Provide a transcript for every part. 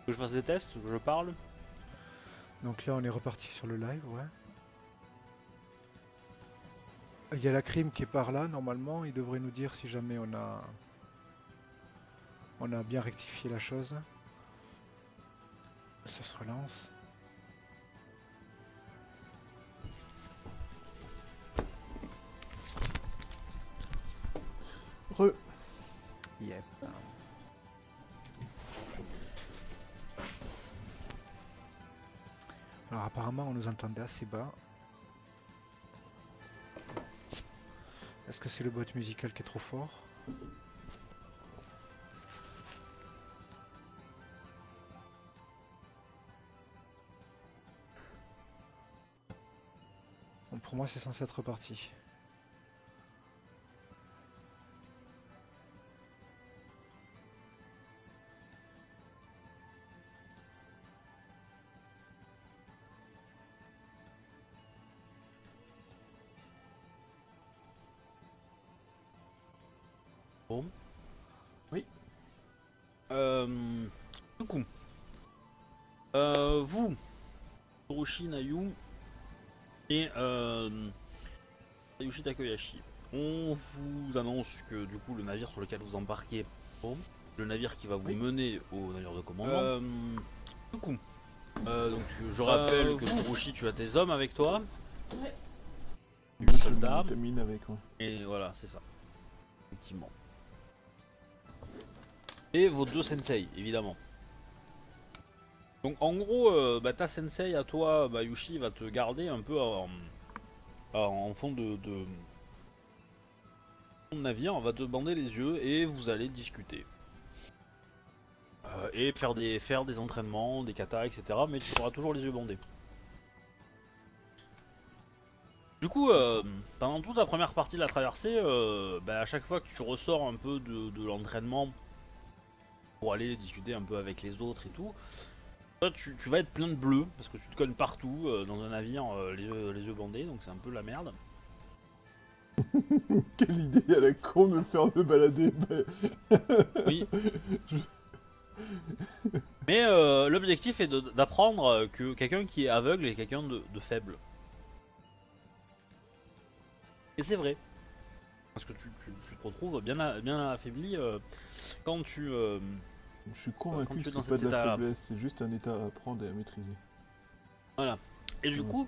Que je fasse des tests, que je parle. Donc là, on est reparti sur le live, ouais. Il y a la crime qui est par là, normalement. Il devrait nous dire si jamais on a bien rectifié la chose. Ça se relance. Yep. Alors apparemment on nous entendait assez bas. Est-ce que c'est le bot musical qui est trop fort? Bon, pour moi c'est censé être reparti. Bon. Oui. Du coup, vous, Tsurushi Nayu et Sayushi Takoyashi, on vous annonce que du coup le navire sur lequel vous embarquez, le navire qui va vous mener au navire de commandement. Du coup, donc je rappelle que Tsurushi, tu as tes hommes avec toi. Ouais. 8 soldats. Mine avec moi. Et voilà, c'est ça. Effectivement. Et vos deux sensei, évidemment. Donc en gros, ta sensei à toi, Yushi, va te garder un peu en fond de navire, on va te bander les yeux et vous allez discuter. Et faire des entraînements, des katas, etc. Mais tu auras toujours les yeux bandés. Du coup, pendant toute la première partie de la traversée, à chaque fois que tu ressors un peu de l'entraînement pour aller discuter un peu avec les autres et tout, toi, tu vas être plein de bleu parce que tu te cognes partout dans un navire, les yeux bandés, donc c'est un peu la merde. Quelle idée à la con de me faire me balader. Oui. Mais l'objectif est d'apprendre que quelqu'un qui est aveugle est quelqu'un de faible. Et c'est vrai. Parce que tu te retrouves bien affaibli quand tu... Je suis quand convaincu tu que es dans c'est pas cet de la état-là. faiblesse, c'est juste un état à apprendre et à maîtriser. Voilà. Et du Ouais. coup,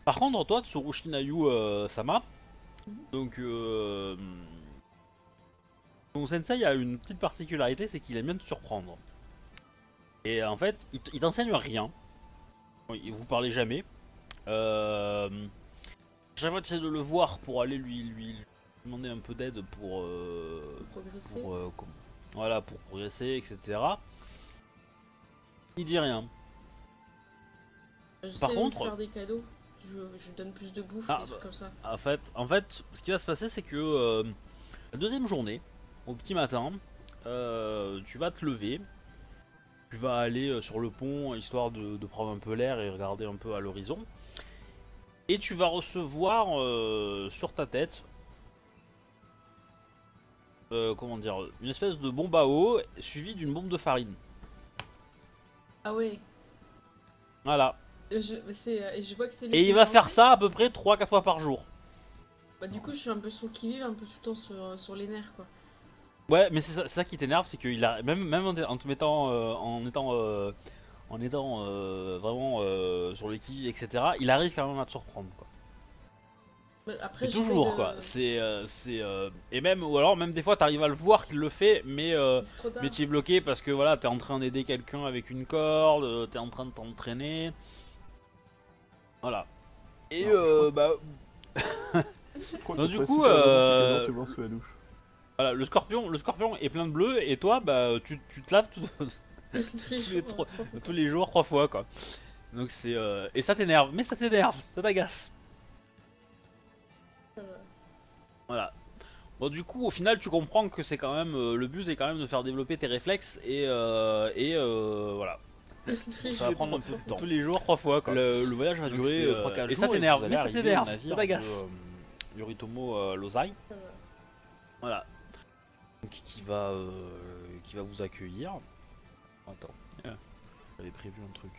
par contre, toi, Tsurushi Nayu Sama, donc ton sensei a une petite particularité, c'est qu'il aime bien te surprendre. Et en fait, il t'enseigne rien. Il vous parlez jamais. Chaque fois que tu essaies de le voir pour aller lui demander un peu d'aide pour, Progresser. voilà, pour progresser, etc. Il dit rien. J'essaie Par de contre- lui faire des cadeaux. Je lui donne plus de bouffe, Ah, des trucs comme ça. En fait, ce qui va se passer, c'est que la deuxième journée, au petit matin, tu vas te lever, tu vas aller sur le pont histoire de prendre un peu l'air et regarder un peu à l'horizon, et tu vas recevoir sur ta tête, comment dire, une espèce de bombe à eau suivie d'une bombe de farine. Ah ouais. Voilà. Et je vois que c'est lui Et qui il m'a va faire lancé. ça à peu près 3-4 fois par jour. Bah du coup je suis un peu sur le qui-vive, un peu tout le temps sur les nerfs quoi. Ouais, mais c'est ça qui t'énerve, c'est qu'il a même en te mettant en étant vraiment sur le qui, etc. Il arrive quand même à te surprendre, quoi. Bah, après Mais j'essaie toujours, de... quoi. Et même ou alors même des fois t'arrives à le voir qu'il le fait, C'est trop tard. mais tu es bloqué parce que voilà, t'es en train d'aider quelqu'un avec une corde, t'es en train de t'entraîner, voilà. Et Je crois donc, que du t'as coup, super raison, c'est que non, tu blancs sous la douche. voilà, le scorpion est plein de bleu et toi, tu te laves Tous les jours, trois- trois fois. tous les jours, 3 fois, quoi. Donc c'est et ça t'énerve, mais ça t'énerve, ça t'agace. Voilà. Bon, du coup, au final, tu comprends que c'est quand même le but est quand même de faire développer tes réflexes et voilà. Tous les Ça va jours, prendre un trois peu de fois. temps. Tous les jours, 3 fois, quoi. Le voyage va Donc durer c'est, 3-4 et jours. ça t'énerve, mais ça t'énerve, Ça t'agace. Yoritomo Lozai. Euh, Voilà. Donc, qui va vous accueillir. Attends. J'avais prévu un truc.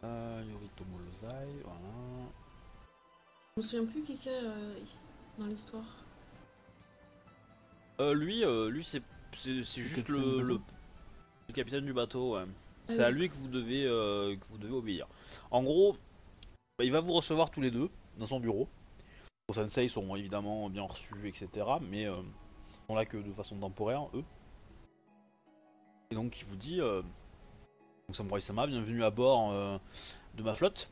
Yoritomo Lozai, voilà. Je me souviens plus qui c'est dans l'histoire. Lui c'est juste le capitaine du bateau, ouais. C'est à lui que vous devez obéir. En gros, bah, il va vous recevoir tous les deux dans son bureau. Les sensei sont évidemment bien reçus, etc. Mais ils sont là que de façon temporaire, eux. Et donc il vous dit, donc Samurai-sama, bienvenue à bord de ma flotte.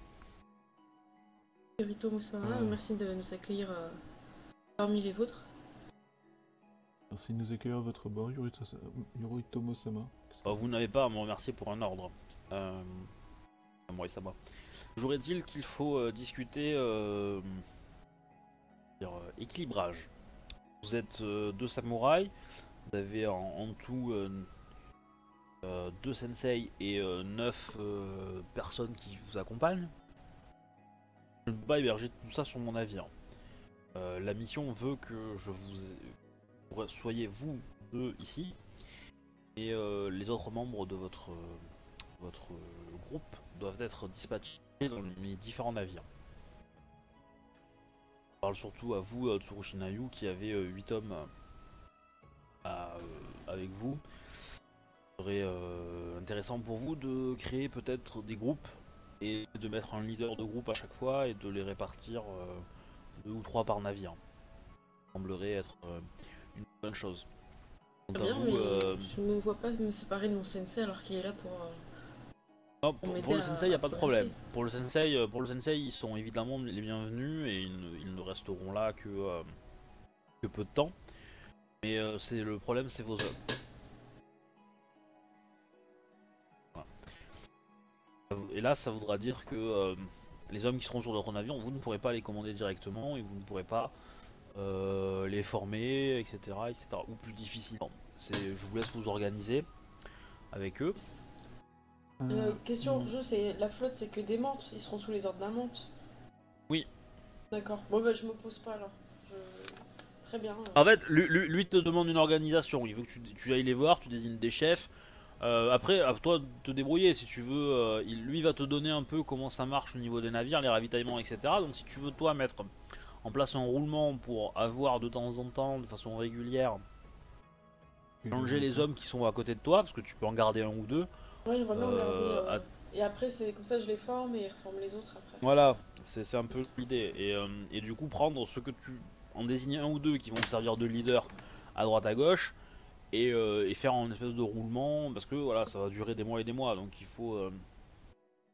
Yoritomo Sama, merci de nous accueillir parmi les vôtres. Merci de nous accueillir à votre bord, Yoritomo-sama. Vous n'avez pas à me remercier pour un ordre. Samurai-sama. J'aurais-il qu'il faut discuter équilibrage. Vous êtes deux samouraïs, vous avez en tout deux sensei et 9 personnes qui vous accompagnent. Je ne peux pas héberger tout ça sur mon navire. La mission veut que soyez vous deux ici et les autres membres de votre groupe doivent être dispatchés dans mes différents navires. Je parle surtout à vous, Tsurushinayu, qui avez 8 hommes avec vous. Ce serait intéressant pour vous de créer peut-être des groupes et de mettre un leader de groupe à chaque fois et de les répartir 2 ou 3 par navire. Ça semblerait être une bonne chose. Très bien, mais je ne me vois pas me séparer de mon sensei alors qu'il est là pour... Non, pour le sensei, il n'y a pas de problème. Pour le sensei, ils sont évidemment les bienvenus et ils ne resteront là que peu de temps. Mais le problème, c'est vos hommes. Voilà. Et là, ça voudra dire que les hommes qui seront sur votre navire, vous ne pourrez pas les commander directement et vous ne pourrez pas les former, etc., etc. Ou plus difficilement. Je vous laisse vous organiser avec eux. Question jeu, c'est la flotte, c'est que des mantes, ils seront sous les ordres d'un mante. Oui. D'accord. Bon bah je m'oppose pas alors. Très bien. En fait, lui te demande une organisation. Il veut que tu ailles les voir, tu désignes des chefs. Après, à toi de te débrouiller si tu veux. Lui va te donner un peu comment ça marche au niveau des navires, les ravitaillements, etc. Donc si tu veux toi mettre en place un roulement pour avoir de temps en temps, de façon régulière, changer les hommes qui sont à côté de toi, parce que tu peux en garder un ou deux. Ouais, j'aimerais bien regarder. Et après, c'est comme ça, je les forme et ils reforment les autres après. Voilà, c'est un peu l'idée. Et du coup, prendre ce que en désigner un ou deux qui vont servir de leader à droite à gauche et faire une espèce de roulement parce que voilà, ça va durer des mois et des mois. Donc il faut.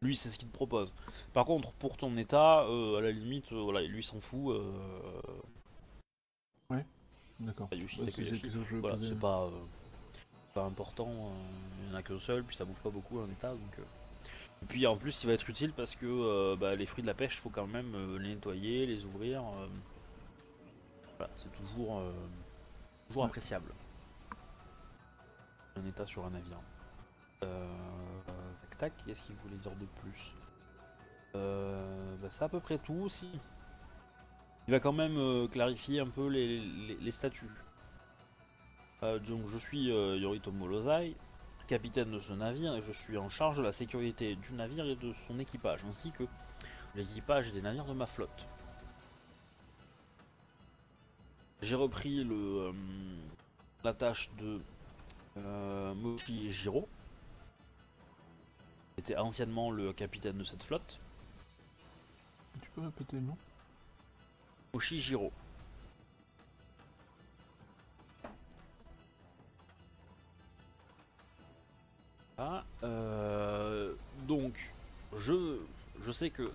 Lui, c'est ce qu'il te propose. Par contre, pour ton état, à la limite, voilà, lui s'en fout. Ouais, d'accord. Voilà, c'est pas important. Il n'y en a qu'un seul, puis ça bouffe pas beaucoup un état. Donc, Et puis en plus, il va être utile parce que les fruits de la pêche, il faut quand même les nettoyer, les ouvrir. Voilà, c'est toujours appréciable. Un état sur un navire. Tac tac, qu'est-ce qu'il voulait dire de plus? C'est à peu près tout. Si. Il va quand même clarifier un peu les statuts. Donc je suis Yoritomo Lozai, capitaine de ce navire, et je suis en charge de la sécurité du navire et de son équipage, ainsi que l'équipage des navires de ma flotte. J'ai repris la tâche de Moshi Jiro, qui était anciennement le capitaine de cette flotte. Tu peux répéter le nom? Moshi Jiro. Donc, je sais que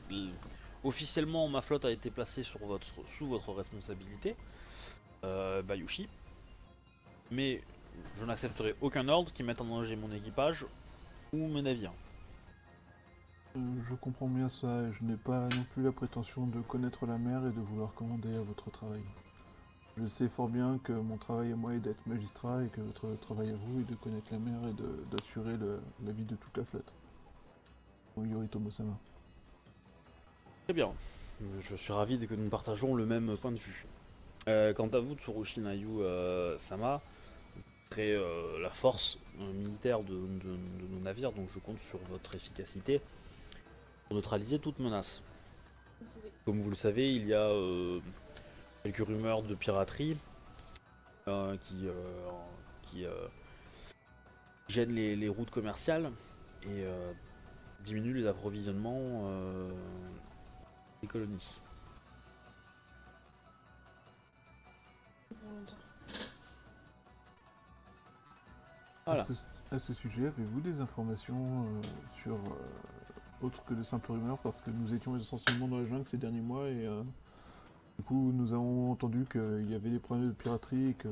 officiellement ma flotte a été placée sous votre responsabilité, Bayushi, mais je n'accepterai aucun ordre qui mette en danger mon équipage ou mes navires. Je comprends bien ça, et je n'ai pas non plus la prétention de connaître la mer et de vouloir commander à votre travail. Je sais fort bien que mon travail à moi est d'être magistrat et que votre travail à vous est de connaître la mer et d'assurer la vie de toute la flotte. Yoritomo-sama. Très bien, je suis ravi que nous partageons le même point de vue. Quant à vous, Tsurushinayu Sama, vous serez la force militaire de nos navires, donc je compte sur votre efficacité pour neutraliser toute menace. Vous pouvez. Comme vous le savez, il y a quelques rumeurs de piraterie qui gênent les routes commerciales et diminuent les approvisionnements des colonies. Pour longtemps. Voilà. À ce sujet, avez-vous des informations sur autre que de simples rumeurs, parce que nous étions essentiellement dans la jungle ces derniers mois et du coup nous avons entendu qu'il y avait des problèmes de piraterie et qu'il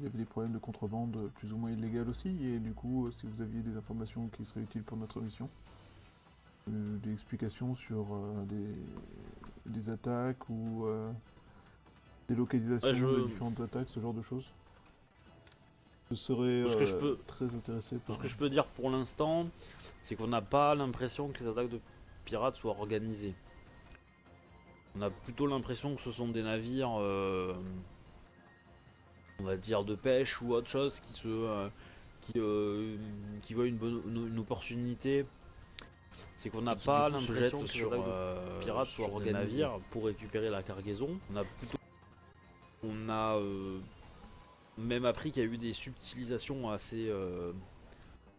y avait des problèmes de contrebande plus ou moins illégales aussi, et du coup si vous aviez des informations qui seraient utiles pour notre mission, des explications sur des attaques ou des localisations de différentes attaques, ce genre de choses. Je serais Tout ce que je peux- très intéressé Tout par... ce que je peux dire pour l'instant, c'est qu'on n'a pas l'impression que les attaques de pirates soient organisées. On a plutôt l'impression que ce sont des navires, on va dire de pêche ou autre chose, qui voient une opportunité. C'est qu'on n'a pas l'impression que les attaques de pirates soient organisées des navires pour récupérer la cargaison. On a même appris qu'il y a eu des subtilisations assez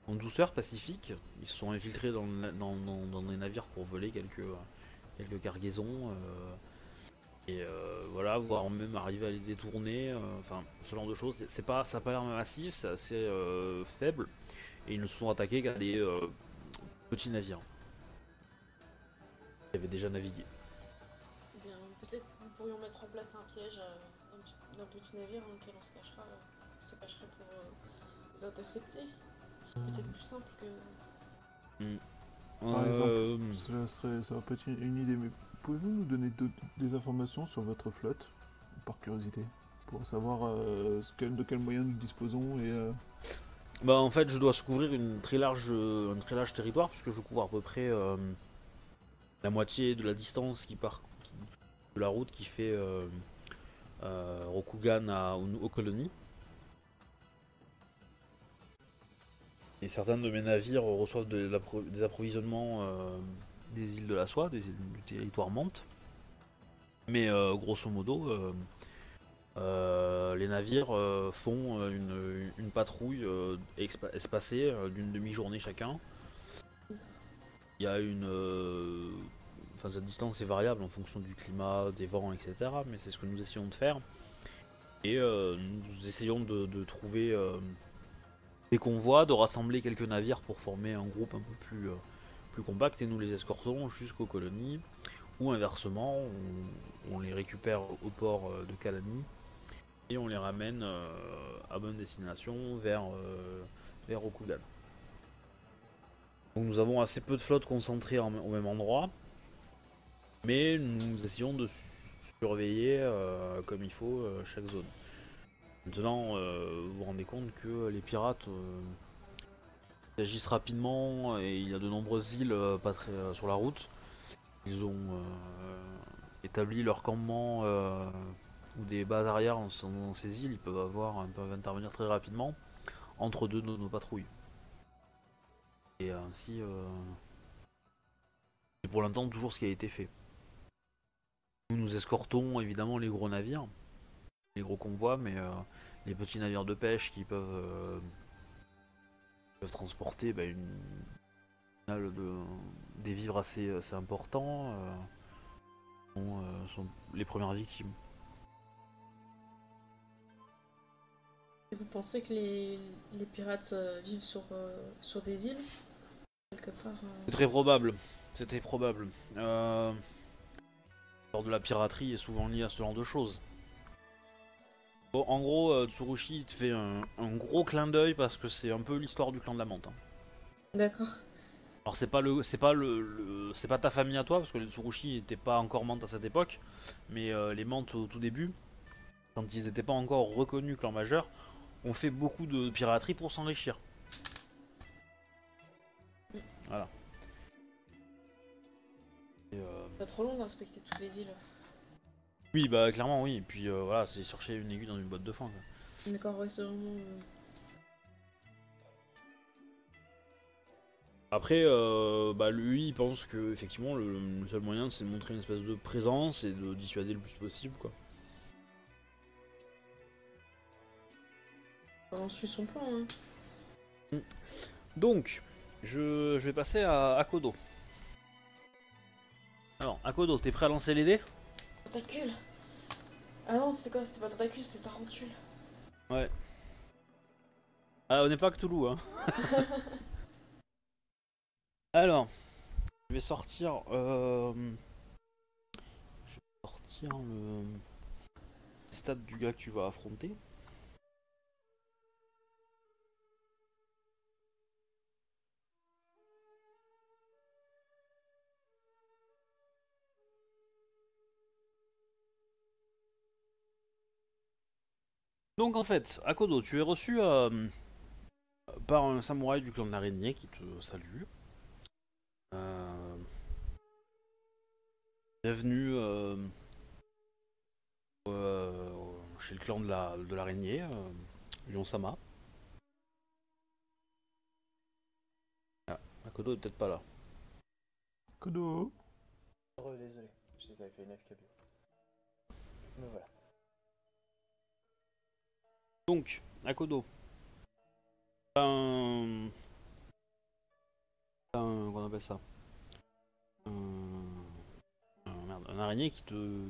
en douceur pacifique. Ils se sont infiltrés dans des navires pour voler quelques cargaisons. Voilà, voire même arriver à les détourner. Enfin, ce genre de choses. Ça n'a pas l'air massif, c'est assez faible. Et ils ne se sont attaqués qu'à des petits navires qui avaient déjà navigué. Eh bien, peut-être que nous pourrions mettre en place un piège d'un petit navire dans lequel on se cacherait pour les intercepter. C'est peut-être plus simple que. Par exemple, ça va peut être une idée, mais pouvez-vous nous donner des informations sur votre flotte, par curiosité, pour savoir de quels moyens nous disposons et... Bah en fait je dois couvrir un très large territoire puisque je couvre à peu près la moitié de la distance de la route qui fait Rokugan aux colonies. Et certains de mes navires reçoivent des approvisionnements des îles de la Soie, du territoire Mante. Mais grosso modo, les navires font une patrouille espacée d'une demi-journée chacun. Il y a Enfin, cette distance est variable en fonction du climat, des vents, etc. Mais c'est ce que nous essayons de faire. Et nous essayons de trouver des convois, de rassembler quelques navires pour former un groupe un peu plus compact et nous les escortons jusqu'aux colonies. Ou inversement, on les récupère au port de Kalani et on les ramène à bonne destination vers Rokugan. Donc nous avons assez peu de flottes concentrées au même endroit, mais nous essayons de surveiller comme il faut chaque zone. Maintenant, vous vous rendez compte que les pirates agissent rapidement et il y a de nombreuses îles pas très, sur la route. Ils ont établi leur campement ou des bases arrière dans ces îles. Ils peuvent intervenir très rapidement entre deux de nos patrouilles. Et ainsi, c'est pour l'instant toujours ce qui a été fait. Nous escortons évidemment les gros navires, les gros convois, mais les petits navires de pêche qui peuvent transporter des vivres assez importants sont les premières victimes. Et vous pensez que les pirates vivent sur des îles quelque part C'est très probable. C'était probable. Lors de la piraterie est souvent lié à ce genre de choses. Bon, en gros, Tsurushi te fait un gros clin d'œil parce que c'est un peu l'histoire du clan de la menthe. Hein. D'accord. Alors c'est pas ta famille à toi parce que les Tsurushi n'étaient pas encore mantes à cette époque, mais les mantes au tout début, quand ils n'étaient pas encore reconnus clan majeur, ont fait beaucoup de piraterie pour s'enrichir. Voilà. Pas trop long d'inspecter toutes les îles. Oui, bah clairement oui. Et puis voilà, c'est chercher une aiguille dans une boîte de foin. Quoi. D'accord, ouais, c'est vraiment. Après, bah lui, il pense que effectivement le seul moyen, c'est de montrer une espèce de présence et de dissuader le plus possible, quoi. On suit son plan, hein. Donc, je vais passer à Kodo. Alors, Akodo, t'es prêt à lancer les dés? Tentacule. Ah non, c'était quoi? C'était pas tentacule, c'était tarentule. Ouais. Ah, on n'est pas à Cthulhu, hein. Alors, je vais sortir, le stade du gars que tu vas affronter. Donc en fait, Akodo, tu es reçu par un samouraï du clan de l'araignée qui te salue. Euh, Bienvenue chez le clan de l'araignée, Lion-sama. Ah, Akodo est peut-être pas là. Kodo. Désolé, j'étais avec une FKB. Me voilà. Donc, Akodo, un... Qu'on appelle ça? Un araignée qui te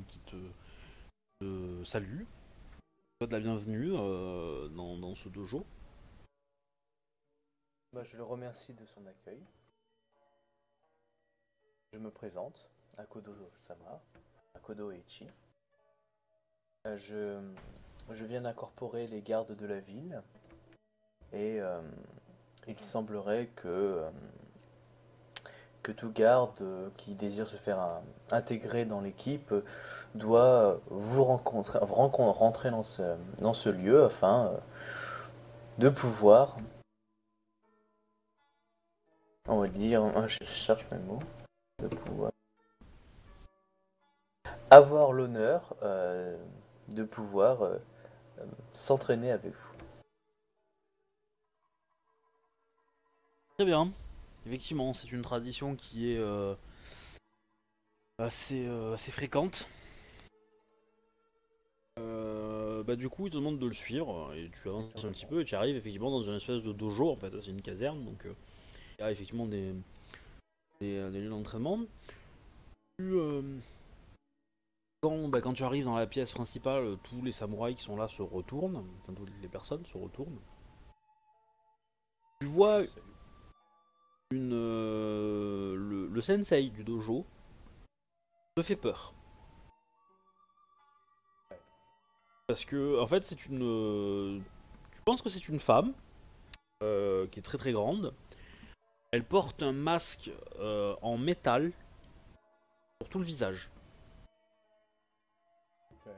salue. Souhaite la bienvenue dans ce dojo. Bah, je le remercie de son accueil. Je me présente, Akodo-sama, Akodo Eiichi. Je viens d'incorporer les gardes de la ville et il semblerait que tout garde qui désire se faire intégrer dans l'équipe doit vous rentrer dans ce lieu afin de pouvoir, on va dire, je cherche mes mots, de pouvoir avoir l'honneur de pouvoir s'entraîner avec vous. Très bien. Effectivement, c'est une tradition qui est assez fréquente. Bah du coup, il te demande de le suivre et tu avances un petit peu et tu arrives effectivement dans une espèce de dojo. En fait, c'est une caserne, donc il y a effectivement des lieux d'entraînement. Quand tu arrives dans la pièce principale, tous les samouraïs qui sont là se retournent, enfin toutes les personnes se retournent. Tu vois le sensei du dojo te fait peur. Parce que, en fait, tu penses que c'est une femme qui est très très grande. Elle porte un masque en métal sur tout le visage. Okay.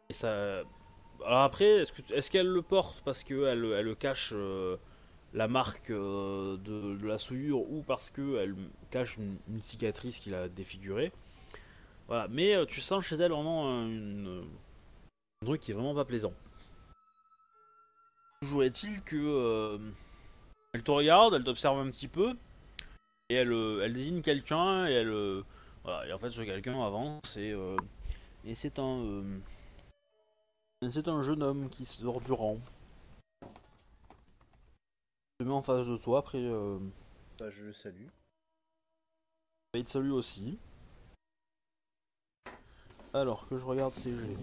Et ça. Alors après, est-ce qu'elle le porte parce qu'elle cache la marque de la souillure ou parce qu'elle cache une cicatrice qui l'a défigurée? Voilà. Mais tu sens chez elle vraiment un truc qui est vraiment pas plaisant. Toujours est-il que elle te regarde, elle t'observe un petit peu et elle désigne quelqu'un et voilà. Et en fait, ce quelqu'un avance et c'est un jeune homme qui sort du rang. Il se met en face de toi, après Bah, je le salue. il te salue aussi. Alors que je regarde ses G.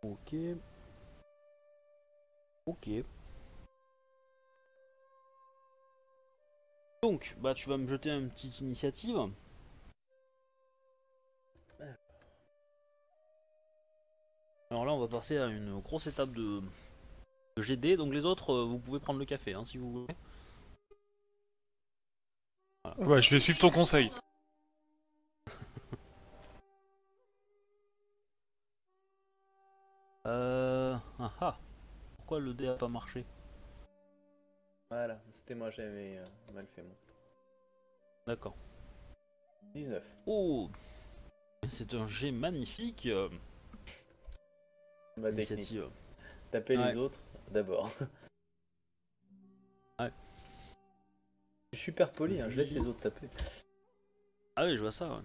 Ok. Ok. Donc, bah tu vas me jeter une petite initiative. Alors là, on va passer à une grosse étape de GD. Donc les autres, vous pouvez prendre le café hein, si vous voulez. Voilà. Ouais, je vais suivre ton conseil. Pourquoi le dé a pas marché? Voilà, c'était moi, j'avais mal fait moi. D'accord. 19. Oh, c'est un jet magnifique. Ma technique. Initiative. Taper Ouais. les autres d'abord. Ouais. super poli, hein, je laisse les autres taper. Ah oui, je vois ça, ouais.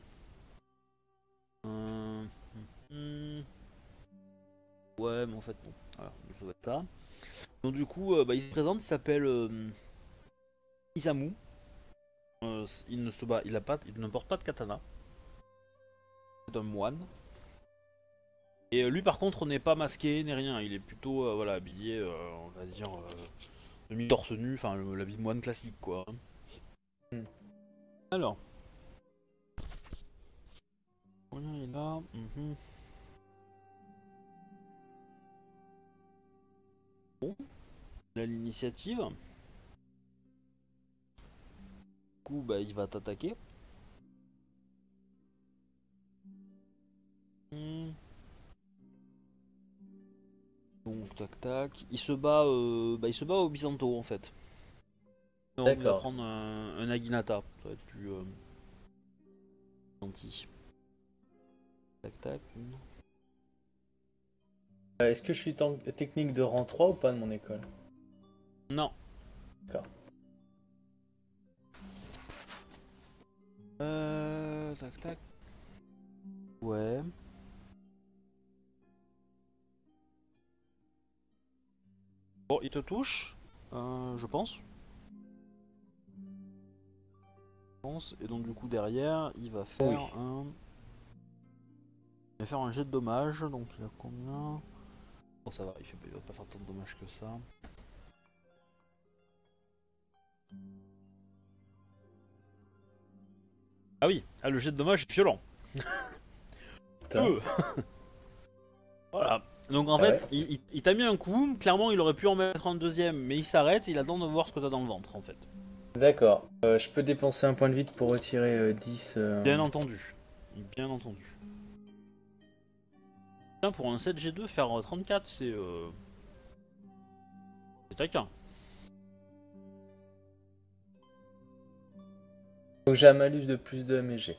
Hmm. Ouais, mais en fait, non. Voilà, ça doit être ça. Donc du coup, il se présente, il s'appelle Isamu. Il ne se bat, il ne porte pas de katana. C'est un moine. Et lui, par contre, n'est pas masqué ni rien. Il est plutôt, voilà, habillé, on va dire, demi-torse nu, enfin l'habit de moine classique, quoi. Hmm. Alors, combien il a? Mhm. Bon, il a l'initiative. Du coup, bah, il va t'attaquer. Hmm. Donc, tac tac. Il se bat au Byzanto en fait. Donc, il va D'accord. prendre un Naginata. Ça va être plus gentil. Tac tac. Est-ce que je suis technique de rang 3 ou pas de mon école? Non. D'accord. Tac tac. Ouais. Bon, il te touche, je pense. Et donc du coup derrière, il va faire Oui. il va faire un jet de dommages. Donc il a combien? Bon, ça va, il va pas faire tant de dommages que ça. Ah oui, ah, le jet de dommages est violent. Putain. Voilà. Donc en Ah ouais. fait, il t'a mis un coup, clairement il aurait pu en mettre un deuxième, mais il s'arrête, il attend de voir ce que t'as dans le ventre en fait. D'accord. Je peux dépenser un point de vide pour retirer 10. Bien entendu. Bien entendu. Putain, pour un 7G2, faire 34, c'est taquin. Donc j'ai un malus de plus 2 à mes jets.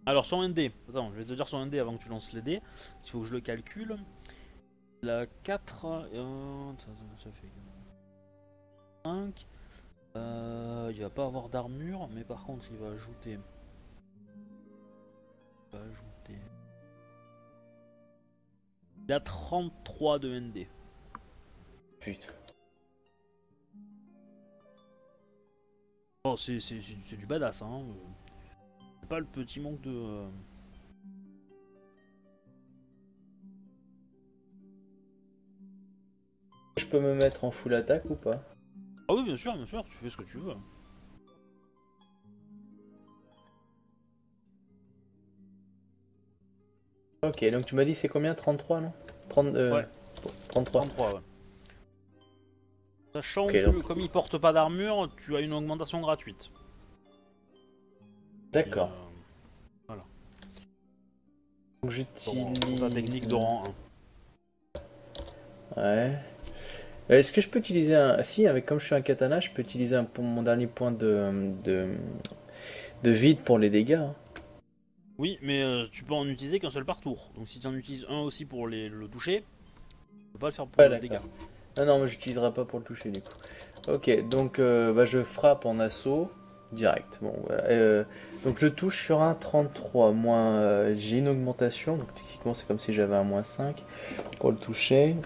Alors son ND, attends, je vais te dire son ND avant que tu lances les dés, il faut que je le calcule. Il a 4, ça fait 5. Il va pas avoir d'armure, mais par contre il va ajouter. Il a 33 de ND. Putain. Oh, c'est du badass, hein. C'est pas le petit manque de. Je peux me mettre en full attaque ou pas? Ah oui, bien sûr, tu fais ce que tu veux. Ok, donc tu m'as dit c'est combien? 33 non? 30, Ouais. 33. 33, ouais. Sachant Ok, que donc- comme il porte pas d'armure, tu as une augmentation gratuite. D'accord. Voilà. Donc Pour j'utilise. ta technique de rang 1. Ouais. Est-ce que je peux utiliser un. Ah, si, avec comme je suis un katana, je peux utiliser pour mon dernier point de vide pour les dégâts, hein. Oui, mais tu peux en utiliser qu'un seul par tour. Donc si tu en utilises un aussi pour le toucher, tu peux pas le faire pour Ouais, le dégât. d'accord. Ah non, mais j'utiliserai pas pour le toucher du coup. Ok, donc bah, je frappe en assaut direct. Bon, voilà. Donc je touche sur un 33. Moins, j'ai une augmentation, donc techniquement c'est comme si j'avais un moins 5 pour le toucher.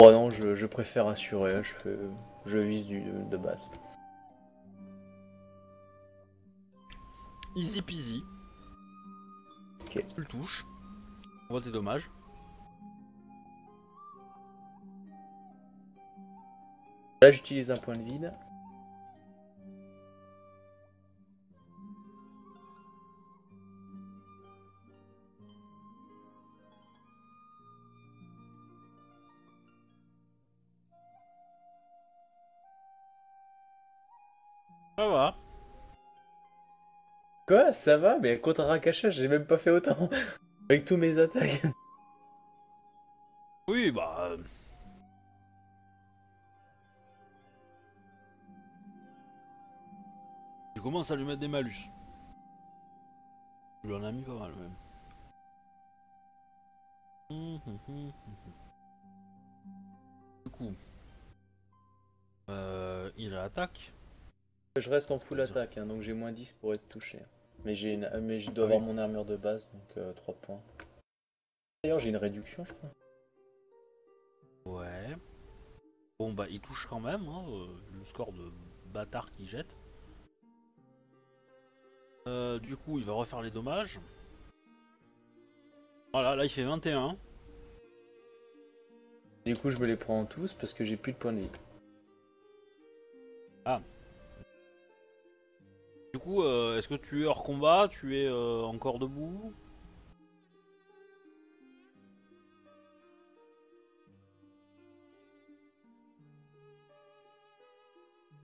Oh non, je préfère assurer, hein, je vise de base. Easy peasy. Ok. Tu le touches. On voit tes dommages. Là j'utilise un point de vide. Ça va. Quoi? Ça va? Mais contre un Rakasha, j'ai même pas fait autant. Avec tous mes attaques. Oui, bah. Tu commences à lui mettre des malus. Tu lui en as mis pas mal même. Du coup, il attaque. Je reste en full attaque, hein, donc j'ai moins 10 pour être touché. Mais, mais je dois Ah avoir oui. mon armure de base, donc 3 points. D'ailleurs, j'ai une réduction, je crois. Ouais. Bon bah il touche quand même, hein, vu le score de bâtard qu'il jette. Du coup il va refaire les dommages. Voilà, là il fait 21. Du coup, je me les prends tous parce que j'ai plus de points de vie. Du coup, est-ce que tu es hors combat? Tu es encore debout?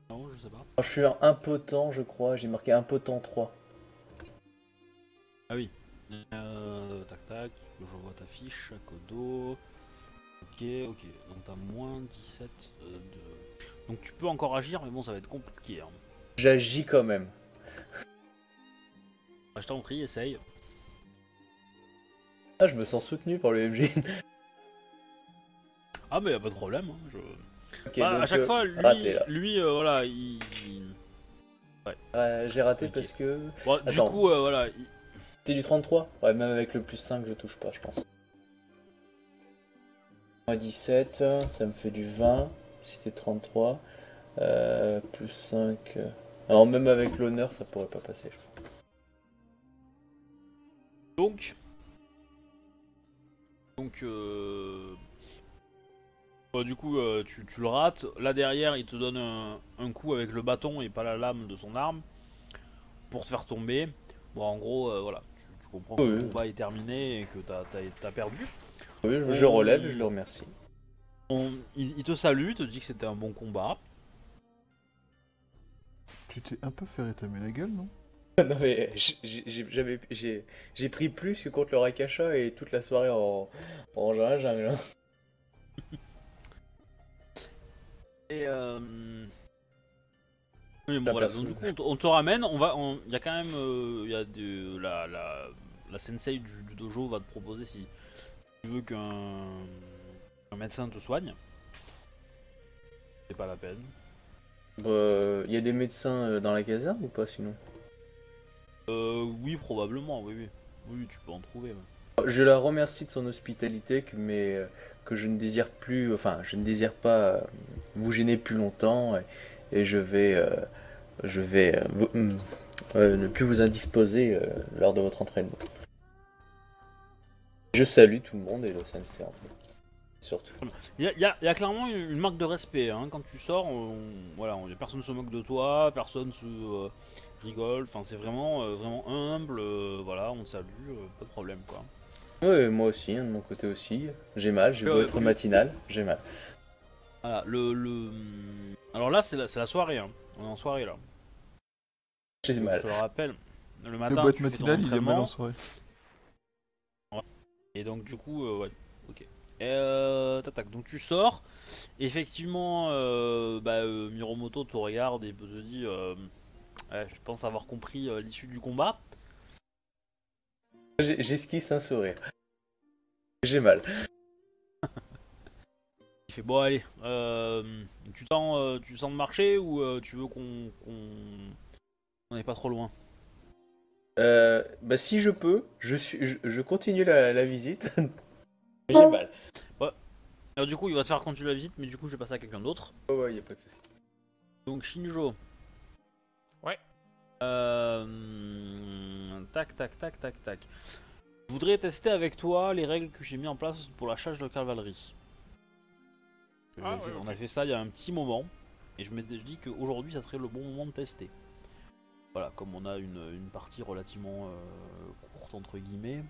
Non, je sais pas. Alors, je suis un impotent, je crois. J'ai marqué impotent 3. Ah oui. Tac tac, je vois ta fiche, Kodo. Ok, ok. Donc t'as moins 17 de... Donc tu peux encore agir, mais bon, ça va être compliqué. Hein. J'agis quand même. Bah, je t'en prie, essaye. Ah, je me sens soutenu par le MG. Ah, mais y a pas de problème. Hein, je... Ok, Bah, donc, à chaque fois, lui, raté, là. voilà, J'ai raté Ok. parce que... Bon, du Attends. coup, voilà. C'est du 33? Ouais, même avec le plus 5, je touche pas, je pense. Moins 17, ça me fait du 20. Si c'était 33. Plus 5. Alors, même avec l'honneur, ça pourrait pas passer, je crois. Donc, bah, du coup, tu le rates. Là derrière, il te donne un coup avec le bâton et pas la lame de son arme pour te faire tomber. Bon, en gros, voilà, tu comprends que Oui, le oui. combat est terminé et que t'as perdu. Oui, je relève et je le remercie. Il te salue, il te dit que c'était un bon combat. Tu t'es un peu fait rétamer la gueule, non? Non mais j'ai pris plus que contre le Rakasha et toute la soirée en jungle. Hein. Et oui, bon, La voilà, personne. donc du coup on te ramène, il y a quand même la sensei du dojo va te proposer si tu veux qu'un médecin te soigne. C'est pas la peine. Y a des médecins dans la caserne ou pas sinon? Oui, probablement, oui, oui. Oui, tu peux en trouver. Ouais. Je la remercie de son hospitalité, mais que je ne désire plus, enfin je ne désire pas vous gêner plus longtemps et je vais ne plus vous indisposer lors de votre entraînement. Je salue tout le monde et le sensei en fait. Surtout. Il y a clairement une marque de respect, hein. Quand tu sors, voilà, personne se moque de toi, personne se rigole, enfin c'est vraiment humble, voilà, on te salue, pas de problème quoi. Ouais, moi aussi, hein, de mon côté aussi. J'ai mal, j'ai beau être matinal, j'ai mal. Voilà, alors là c'est la soirée, hein. On est en soirée là. J'ai Donc, je mal. te le rappelle, le Le matin boîte tu fais ton matinal, il est mal en entraînement, soirée. et donc du coup, ouais, ok. Tac, donc tu sors, effectivement, Miromoto te regarde et te dit, ouais, je pense avoir compris l'issue du combat. J'esquisse un sourire. J'ai mal. Il fait bon allez, tu sens de marcher ou tu veux on n'est pas trop loin? Bah si je peux, je continue la visite. Mais j'ai mal. Ouais. Alors, du coup il va te faire continuer la visite, mais du coup je vais passer à quelqu'un d'autre. Oh ouais, y a pas de souci. Donc Shinjo. Ouais. Tac tac tac tac tac. Je voudrais tester avec toi les règles que j'ai mis en place pour la charge de cavalerie. Ah, ouais, On ok. a fait ça il y a un petit moment, et je dis qu'aujourd'hui ça serait le bon moment de tester. Voilà, comme on a une partie relativement courte entre guillemets,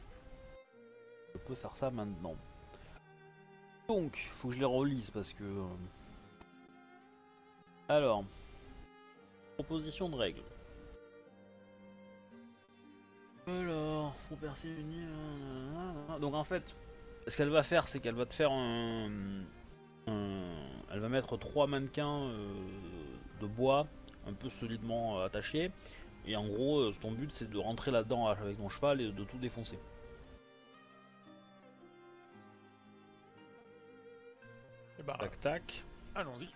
je peux faire ça maintenant. Donc, faut que je les relise parce que... Alors, proposition de règles. Alors, faut percer une... Donc en fait, ce qu'elle va faire, c'est qu'elle va te faire Elle va mettre 3 mannequins de bois un peu solidement attachés. Et en gros, ton but c'est de rentrer là-dedans avec ton cheval et de tout défoncer. Bah, Tac tac. allons-y.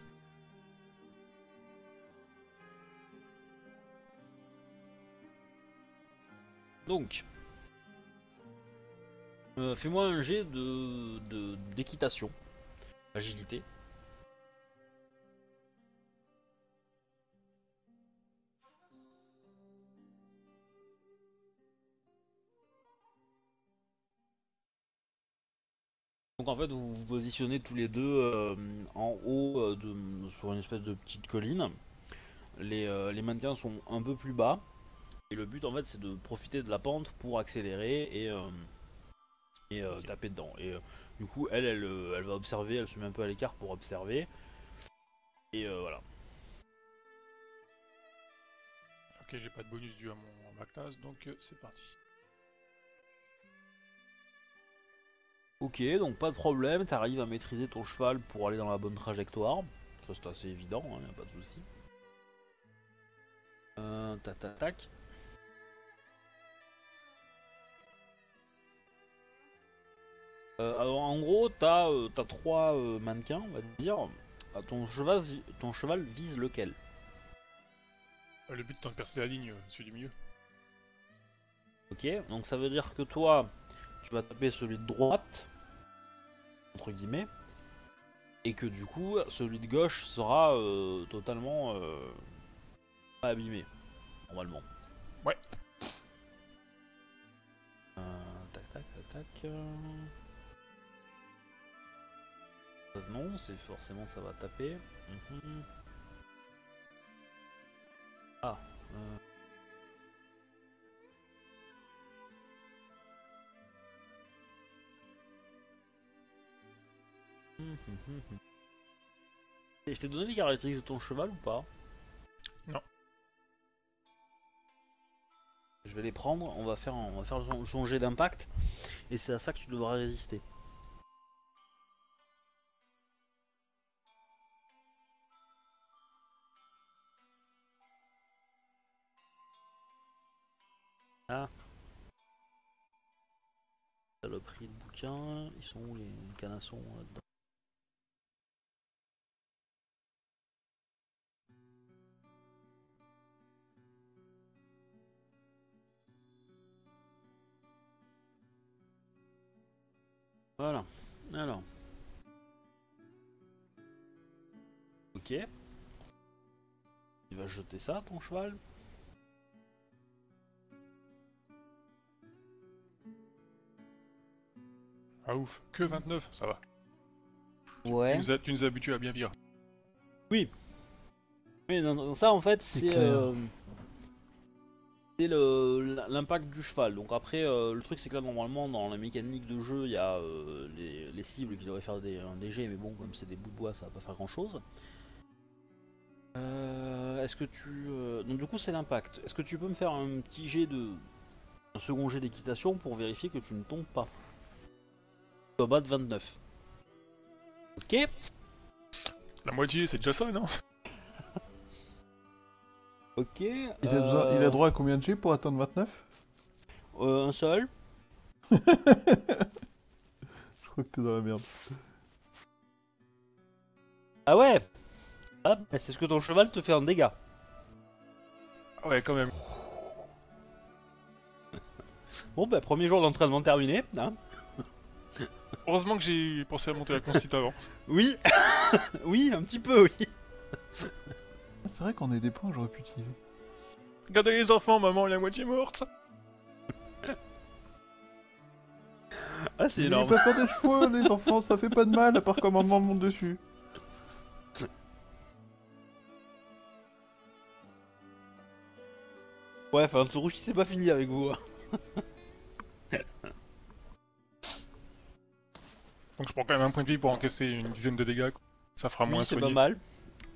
Donc, fais-moi un jet d'équitation, agilité. Donc en fait, vous vous positionnez tous les deux en haut sur une espèce de petite colline. Les mannequins sont un peu plus bas. Et le but en fait, c'est de profiter de la pente pour accélérer et taper dedans. Et du coup, elle va observer, elle se met un peu à l'écart pour observer. Et voilà. Ok, j'ai pas de bonus dû à ma classe, donc c'est parti. Ok, donc pas de problème, t'arrives à maîtriser ton cheval pour aller dans la bonne trajectoire. Ça c'est assez évident, hein, y a pas de souci. Tac tac tac. Alors en gros, t'as 3 mannequins, on va dire. Ton cheval vise lequel? Le but étant de percer la ligne, celui du milieu. Ok, donc ça veut dire que toi, tu vas taper celui de droite, entre guillemets, et que du coup, celui de gauche sera totalement pas abîmé, normalement. Ouais. Tac tac tac tac. Non, c'est forcément ça va taper. Mhm. Ah. Et je t'ai donné les caractéristiques de ton cheval ou pas? Non. Je vais les prendre, on va faire son jet d'impact, et c'est à ça que tu devras résister. Ah. Saloperie de bouquin, ils sont où les canassons là-dedans? Voilà, alors. Ok. Il va jeter ça, ton cheval. Ah ouf, que 29, ça va. Ouais. Tu nous as habitués à bien vivre. Oui. Mais non, ça en fait C'est c'est clair. l'impact du cheval. Donc après le truc c'est que là normalement dans la mécanique de jeu il y a les cibles qui devraient faire des jets, mais bon comme c'est des bouts de bois ça va pas faire grand chose. Est-ce que donc du coup c'est l'impact. Est-ce que tu peux me faire un petit un second jet d'équitation pour vérifier que tu ne tombes pas au bas de 29. Ok. La moitié, c'est déjà ça, non? Ok. Il a droit à combien de G pour atteindre 29? Un seul. Je crois que t'es dans la merde. Ah ouais. Ah, bah, c'est ce que ton cheval te fait en dégâts. Ah ouais, quand même. Bon bah premier jour d'entraînement terminé, hein. Heureusement que j'ai pensé à monter la constitue avant. Oui. Oui, un petit peu, oui. C'est vrai qu'on a des points que j'aurais pu utiliser. Regardez les enfants, maman est la moitié morte. Ah c'est Ils énorme. peuvent faire des chevaux, les enfants, ça fait pas de mal, à part quand maman monte dessus. Ouais, enfin tout rouge c'est pas fini avec vous, hein. Donc je prends quand même un point de vie pour encaisser une dizaine de dégâts. Quoi. Ça fera moins Oui, c'est pas soigné. mal.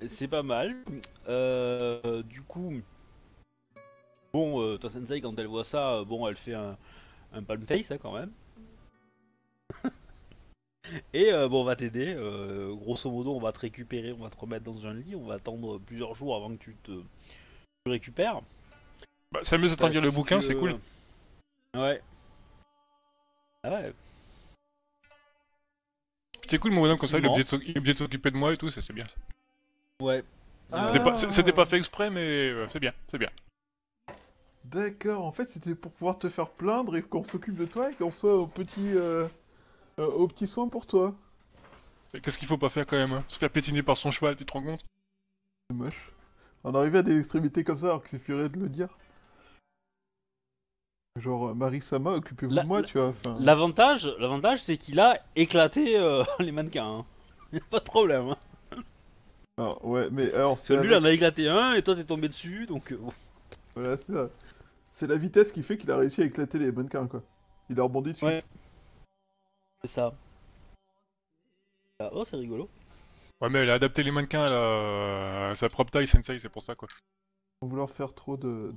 C'est pas mal. Du coup, bon, ta sensei quand elle voit ça, bon, elle fait un palm face hein, quand même. Et bon, on va t'aider. Grosso modo, on va te récupérer, on va te remettre dans un lit. On va attendre plusieurs jours avant que tu récupères. Bah, c'est mieux d'attendre le bouquin, c'est cool. Ouais. Ah ouais. C'est cool, mon bonhomme, comme ça, il est Effectivement. obligé de s'occuper de moi et tout, c'est bien ça. Ouais. Ah. C'était pas fait exprès, mais c'est bien, c'est bien. D'accord, en fait c'était pour pouvoir te faire plaindre et qu'on s'occupe de toi et qu'on soit au petit soin pour toi. Et qu'est-ce qu'il faut pas faire quand même, hein? Se faire pétiner par son cheval, tu te rends compte? C'est moche. On arrivait à des extrémités comme ça alors qu'il suffirait de le dire. Genre, Marie-sama, occupez-vous de moi, tu vois. Enfin, L'avantage, c'est qu'il a éclaté les mannequins. Hein. Y a pas de problème. Hein. alors, ouais, mais alors c'est Celui, il en a avec... éclaté un et toi t'es tombé dessus, donc. Bon. Voilà, c'est ça. C'est la vitesse qui fait qu'il a réussi à éclater les mannequins, quoi. Il a rebondi dessus. Ouais. C'est ça. Ah, oh, c'est rigolo. Ouais, mais elle a adapté les mannequins à sa propre taille, Sensei, c'est pour ça, quoi. Sans vouloir faire trop de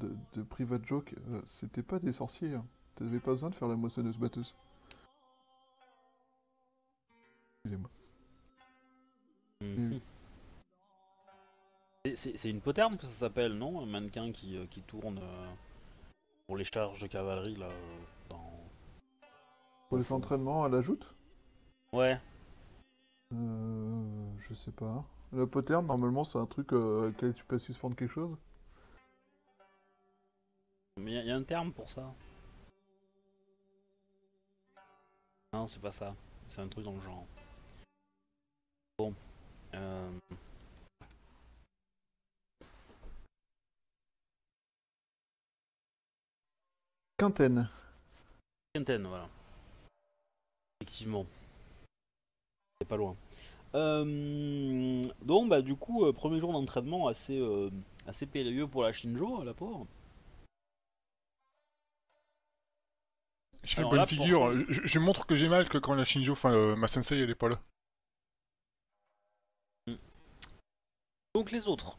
private joke, c'était pas des sorciers. Hein. T'avais pas besoin de faire la moissonneuse-batteuse. Excusez-moi. Mhm. C'est une poterne que ça s'appelle, non? Un mannequin qui tourne pour les charges de cavalerie, là. Dans... Pour les entraînements à la joute Ouais. Je sais pas. La poterne, normalement, c'est un truc auquel tu peux suspendre quelque chose. Mais y a un terme pour ça. Non, c'est pas ça. C'est un truc dans le genre. Bon. Euh... Quintaine. Quintaine, voilà. Effectivement. C'est pas loin. Donc, bah, du coup, premier jour d'entraînement assez périlleux pour la Shinjo, la pauvre. Je fais Alors bonne là, figure, je montre que j'ai mal que quand la Shinjo, enfin ma Sensei, elle est pas là. Donc, les autres.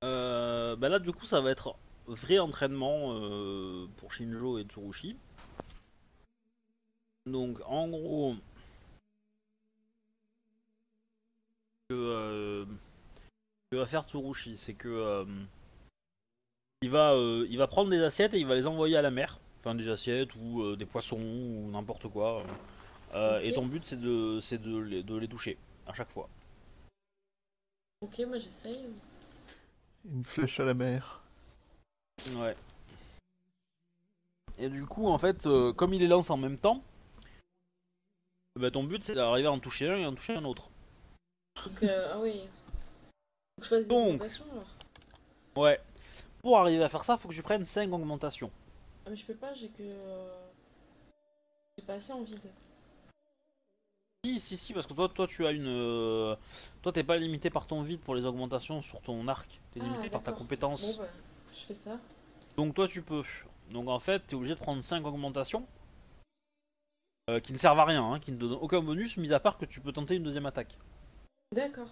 Bah là, du coup, ça va être vrai entraînement pour Shinjo et Tsurushi. Donc, en gros, ce que va faire Tsurushi, c'est que il va prendre des assiettes et il va les envoyer à la mer. Enfin, des assiettes ou des poissons ou n'importe quoi. Et Ok. ton but, c'est de les toucher à chaque fois. Ok, moi j'essaye. Une flèche à la mer. Ouais. Et du coup, en fait, comme il les lance en même temps, bah, ton but, c'est d'arriver à en toucher un et en toucher un autre. Donc, ah oui. Faut que je fasse des Donc, augmentations alors. ouais. Pour arriver à faire ça, faut que tu prennes 5 augmentations. Ah, mais je peux pas, j'ai que. J'ai pas assez en vide. Si, parce que toi, tu as une. Toi, t'es pas limité par ton vide pour les augmentations sur ton arc. T'es limité Ah, par ta d'accord. compétence. Bon, bah, je fais ça. Donc, toi, tu peux. Donc, en fait, t'es obligé de prendre 5 augmentations. Qui ne servent à rien, hein, qui ne donnent aucun bonus, mis à part que tu peux tenter une deuxième attaque. D'accord.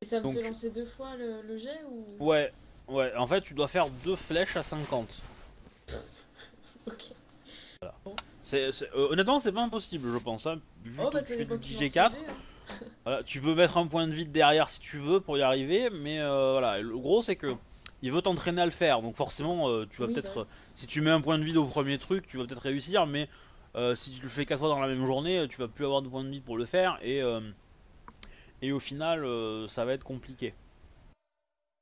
Et ça me Donc- fait lancer 2 fois le jet ou. Ouais, ouais, en fait, tu dois faire 2 flèches à 50. Ok. Honnêtement, c'est pas impossible, je pense. Hein, vu Oh, que bah, tu ça fais dépend du qui lance le J4. jet, hein. Voilà, tu peux mettre un point de vide derrière si tu veux pour y arriver, mais voilà, le gros c'est que il veut t'entraîner à le faire, donc forcément tu vas Oui, peut-être, bah. si tu mets un point de vide au premier truc, tu vas peut-être réussir, mais si tu le fais 4 fois dans la même journée, tu vas plus avoir de points de vide pour le faire, et au final ça va être compliqué.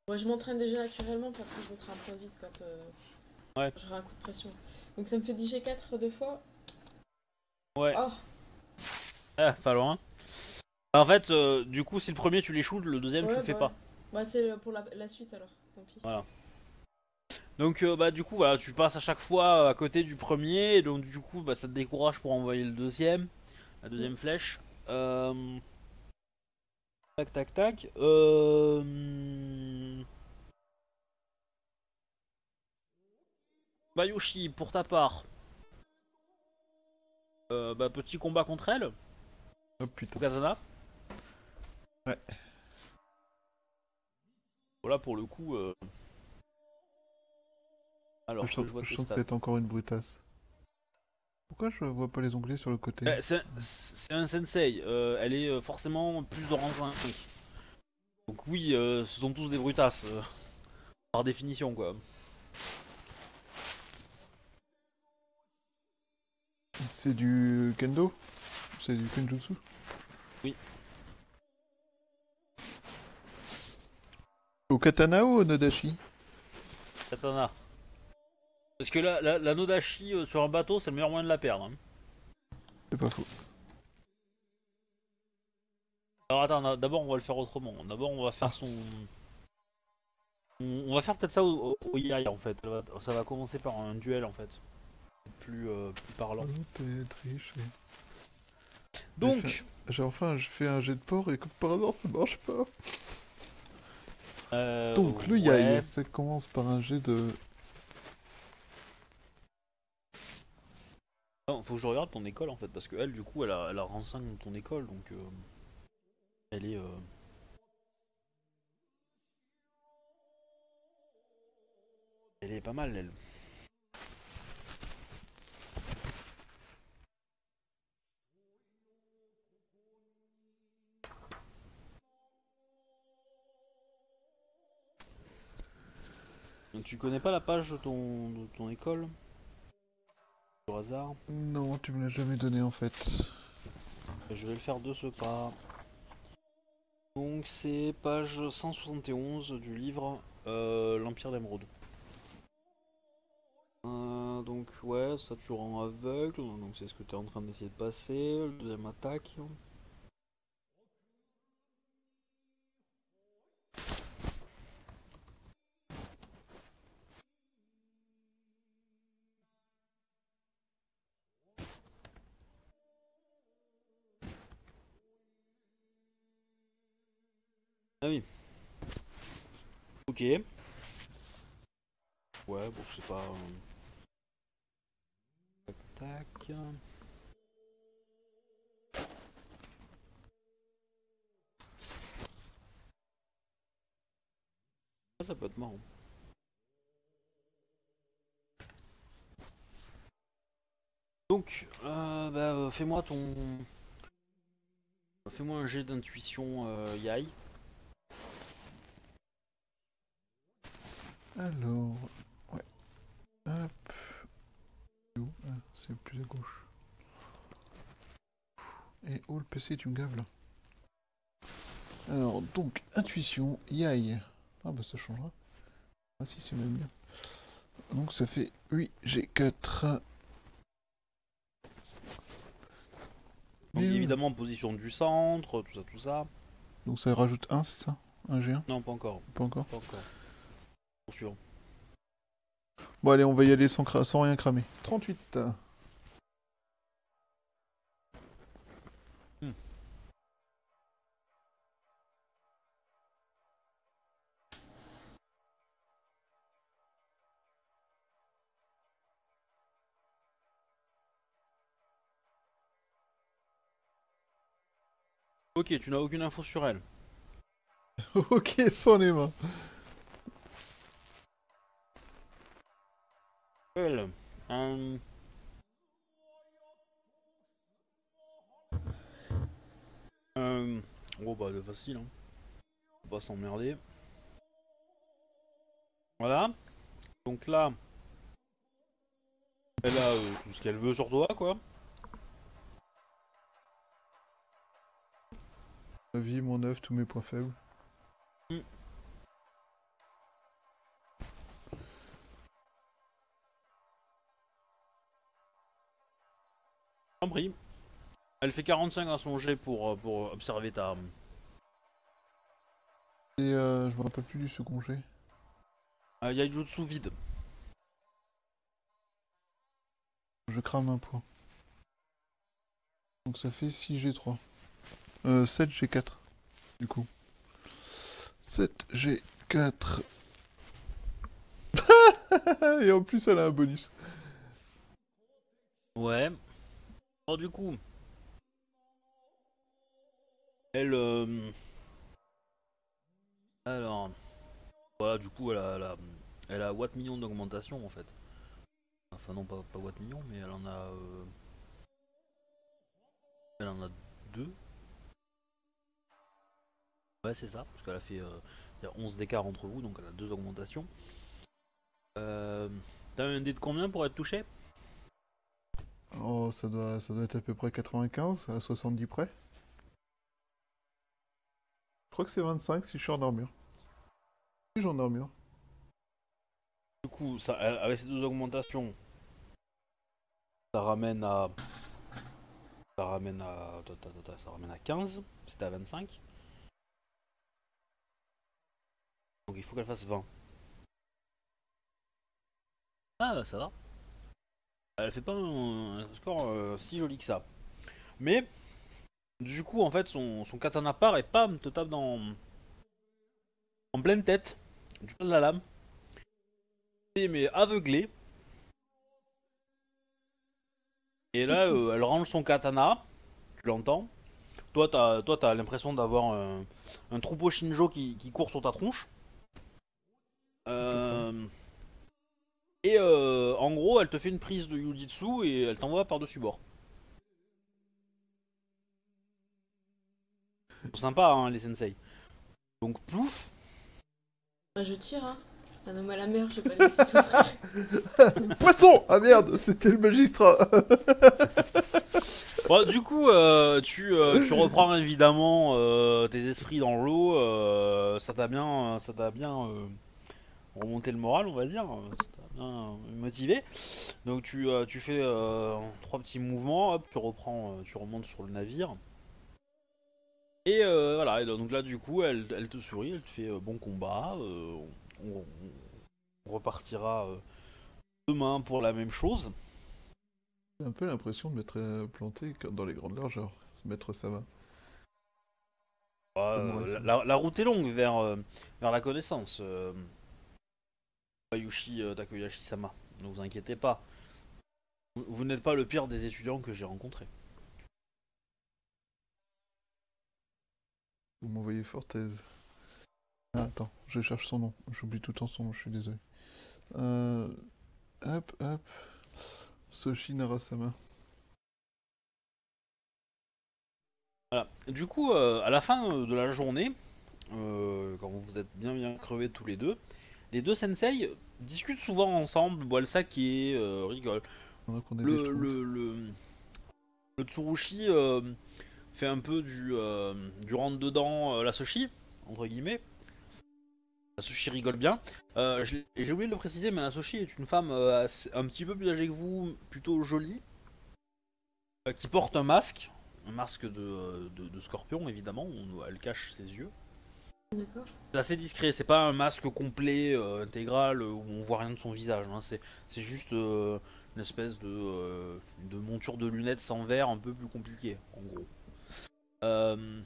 Moi, je m'entraîne déjà naturellement, puis après, je mettrai un point vide quand Ouais. j'aurai un coup de pression. Donc, ça me fait 10 G4 2 fois. Ouais, Oh, ah, pas loin. En fait, du coup, si le premier tu l'échoues, le deuxième tu ouais, le fais bah, pas. ouais. Bah, c'est pour la suite alors, tant pis. Voilà. Donc bah du coup voilà, tu passes à chaque fois à côté du premier, et donc du coup bah ça te décourage pour envoyer le deuxième, la deuxième flèche. Tac tac tac. Bayushi, pour ta part, bah petit combat contre elle, Oh au putain. katana. Ouais. Voilà pour le coup. Alors Je que sens, je vois je tes sens que stats. c'est encore une brutasse. Pourquoi je vois pas les onglets sur le côté? C'est un sensei, elle est forcément plus de rang 5. Donc oui, ce sont tous des brutasses, par définition quoi. C'est du kendo? C'est du kenjutsu? Oui. Au katana ou au nodashi? Katana. Parce que la Nodashi sur un bateau, c'est le meilleur moyen de la perdre. Hein. C'est pas faux. Alors attends, d'abord on va le faire autrement. D'abord on va faire son... On va faire peut-être ça au Yai en fait. Ça va commencer par un duel en fait. Plus parlant. Peut-être triché. Donc, Je fais un jet de port et comme par hasard ça marche pas. euh, Donc le ouais. yai, ça commence par un jet de... Non, faut que je regarde ton école en fait, parce que elle du coup elle a rang 5 dans ton école, donc elle est... Elle est pas mal elle. Donc tu connais pas la page de ton école? Par hasard? Non, tu me l'as jamais donné en fait. Je vais le faire de ce pas. Donc c'est page 171 du livre L'Empire d'Émeraude. Donc ouais, ça tu rends aveugle, donc c'est ce que tu es en train d'essayer de passer. Le deuxième attaque. Ah oui. Ok. Ouais, bon, je sais pas. Tac, tac. Ça peut être marrant. Donc, fais-moi Fais-moi un jet d'intuition Yai. Alors... Ouais. Hop. Où ah, c'est plus à gauche. Et où le PC tu me gaves là? Alors donc, intuition, yai. Ah bah ça changera. Ah si c'est même bien. Donc ça fait 8 G4. Donc Bien. évidemment position du centre, tout ça. Donc ça rajoute 1, c'est ça? Un G1? Non, pas encore. Pas encore. Pas encore. Suivant. Bon allez, on va y aller sans rien cramer. 38. Ok, tu n'as aucune info sur elle. Ok, sans les mains. Elle. euh, Oh bah de facile, hein. Faut pas s'emmerder. Voilà. Donc là, elle a tout ce qu'elle veut sur toi, quoi. Ma vie, mon œuf, tous mes points faibles. Hmm. En prie. Elle fait 45 à son jet pour observer ta... Et je me rappelle plus du second jet. Yaijutsu vide. Je crame un point. Donc ça fait 6 G3. 7 G4. Du coup. 7 G4. Et en plus elle a un bonus. Ouais. Alors du coup... Elle... Alors... Voilà, du coup, elle a watt million d'augmentation, en fait. Enfin non, pas watt million, mais elle en a... Elle en a deux. Ouais, c'est ça, parce qu'elle a fait... Il y a 11 d'écart entre vous, donc elle a deux augmentations. T'as un dé de combien pour être touché? Oh, ça doit être à peu près 95, à 70 près. Je crois que c'est 25 si je suis en armure. Si, j'ai en armure. Du coup, ça, avec ces deux augmentations, ça ramène à. Ça ramène à. Ça ramène à 15, c'était à 25. Donc il faut qu'elle fasse 20. Ah, ça va. Elle fait pas un score si joli que ça. Mais, du coup, en fait, son katana part et pam, te tape en pleine tête, du coin de la lame. Et mais aveuglé. Et là, elle range son katana, tu l'entends. Toi, t'as l'impression d'avoir un troupeau Shinjo qui court sur ta tronche. À peu près. Euh, et en gros, elle te fait une prise de Yujitsu et elle t'envoie par-dessus bord. C'est sympa, hein, les sensei. Donc, plouf. Bah, je tire, hein. C'est un homme à la mer, je vais pas le laisser souffrir. Poisson! Ah merde, c'était le magistrat! Bon, du coup, tu reprends évidemment tes esprits dans l'eau. Ça t'a bien remonté le moral, on va dire. Ça t'a bien motivé. Donc tu fais trois petits mouvements, hop, tu remontes sur le navire. Et voilà, et donc là du coup elle te sourit, elle te fait bon combat, on, on repartira demain pour la même chose. J'ai un peu l'impression de m'être planté comme dans les grandes largeurs, maître Sama. La route est longue vers la connaissance, Bayushi Takoyashi-sama, ne vous inquiétez pas, vous n'êtes pas le pire des étudiants que j'ai rencontrés. Vous m'envoyez Fortez. Ah, attends, je cherche son nom. J'oublie tout le temps son nom, je suis désolé. Euh... Hop. Soshi Narasama. Voilà. Du coup, à la fin de la journée, quand vous êtes bien crevés tous les deux sensei discutent souvent ensemble, boivent le saké, rigolent. Pendant qu'on est des Le, schtroumpfs. le, le, le Tsurushi fait un peu du rentre-dedans la Soshi, entre guillemets. La Soshi rigole bien. J'ai oublié de le préciser, mais la Soshi est une femme un petit peu plus âgée que vous, plutôt jolie, qui porte un masque de scorpion évidemment, elle cache ses yeux. D'accord. C'est assez discret, c'est pas un masque complet, intégral, où on voit rien de son visage, hein. C'est juste une espèce de monture de lunettes sans verre un peu plus compliquée, en gros. Euh,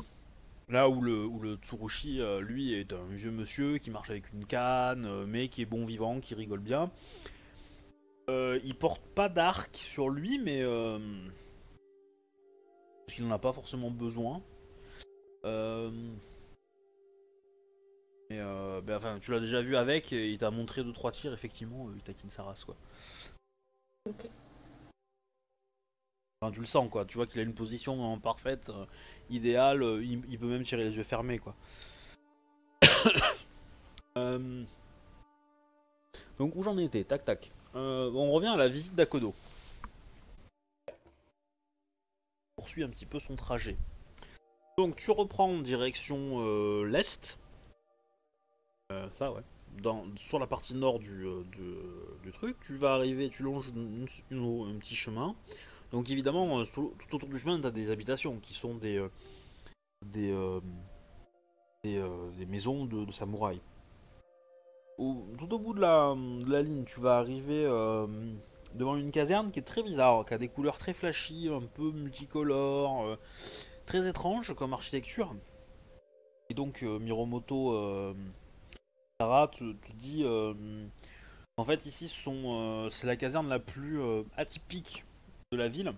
Là où le Tsurushi, lui, est un vieux monsieur qui marche avec une canne, mais qui est bon vivant, qui rigole bien. Il porte pas d'arc sur lui, mais parce qu'il n'en a pas forcément besoin. Euh, enfin, tu l'as déjà vu avec, et il t'a montré 2-3 tirs, effectivement, il taquine sa race, quoi. Ok. Enfin, tu le sens, quoi. Tu vois qu'il a une position parfaite, idéale, il peut même tirer les yeux fermés, quoi. Euh, donc, où j'en étais? Tac, tac. On revient à la visite d'Akodo. On poursuit un petit peu son trajet. Donc, tu reprends en direction l'est. Ça, ouais. Sur la partie nord du truc. Tu vas arriver, tu longes un petit chemin. Donc, évidemment, tout autour du chemin, tu as des habitations qui sont des, euh, des maisons de samouraïs. Tout au bout de la ligne, tu vas arriver devant une caserne qui est très bizarre, qui a des couleurs très flashy, un peu multicolores, très étrange comme architecture. Et donc Miromoto Tara te dit, en fait ici c'est la caserne la plus atypique de la ville.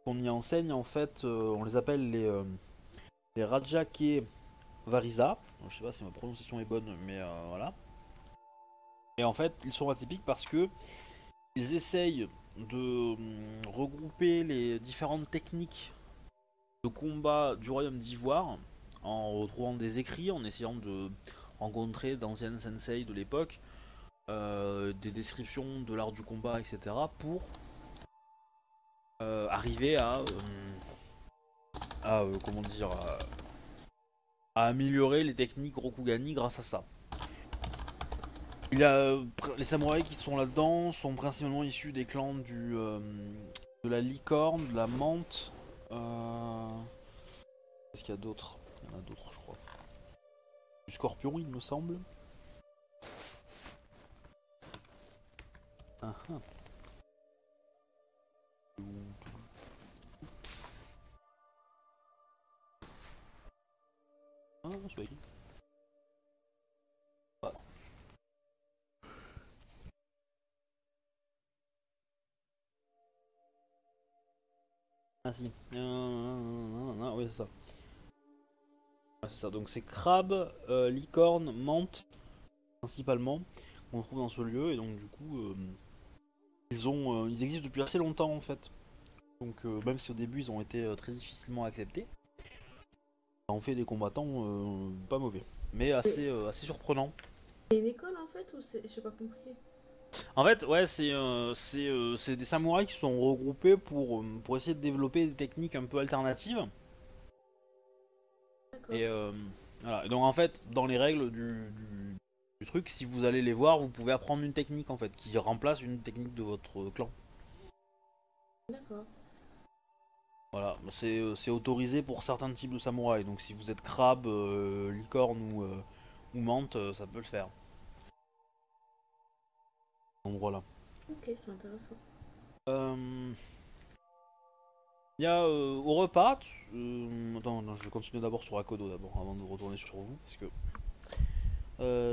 On y enseigne en fait, on les appelle les Rajake Varisa. Je sais pas si ma prononciation est bonne, mais voilà. Et en fait, ils sont atypiques parce que ils essayent de regrouper les différentes techniques de combat du royaume d'Ivoire en retrouvant des écrits, en essayant de rencontrer d'anciennes sensei de l'époque, des descriptions de l'art du combat, etc. pour arriver comment dire, à améliorer les techniques Rokugani grâce à ça. Il y a les samouraïs qui sont là-dedans sont principalement issus des clans de la licorne, de la menthe. Qu'est-ce qu'il y a d'autre? Il y en a d'autres, je crois. Du scorpion, il me semble. Ah, ah. Ah, c'est pas écrit. Ah. Ah si. Oui, c'est ça. Ah, c'est ça. Donc c'est crabe, licorne, menthe, principalement, qu'on trouve dans ce lieu. Et donc du coup, ils existent depuis assez longtemps en fait. Donc même si au début ils ont été très difficilement acceptés, ça en fait des combattants pas mauvais, mais assez surprenants. C'est une école en fait ou c'est. J'ai pas compris. En fait, ouais, c'est des samouraïs qui sont regroupés pour essayer de développer des techniques un peu alternatives. D'accord. Et voilà. Et donc en fait, dans les règles du truc, si vous allez les voir, vous pouvez apprendre une technique en fait qui remplace une technique de votre clan. D'accord. Voilà, c'est autorisé pour certains types de samouraïs. Donc si vous êtes crabe, licorne ou menthe, ça peut le faire. Donc voilà. Ok, c'est intéressant. Il y a au repas. Attends, non, je vais continuer d'abord sur Akodo d'abord avant de retourner sur vous parce que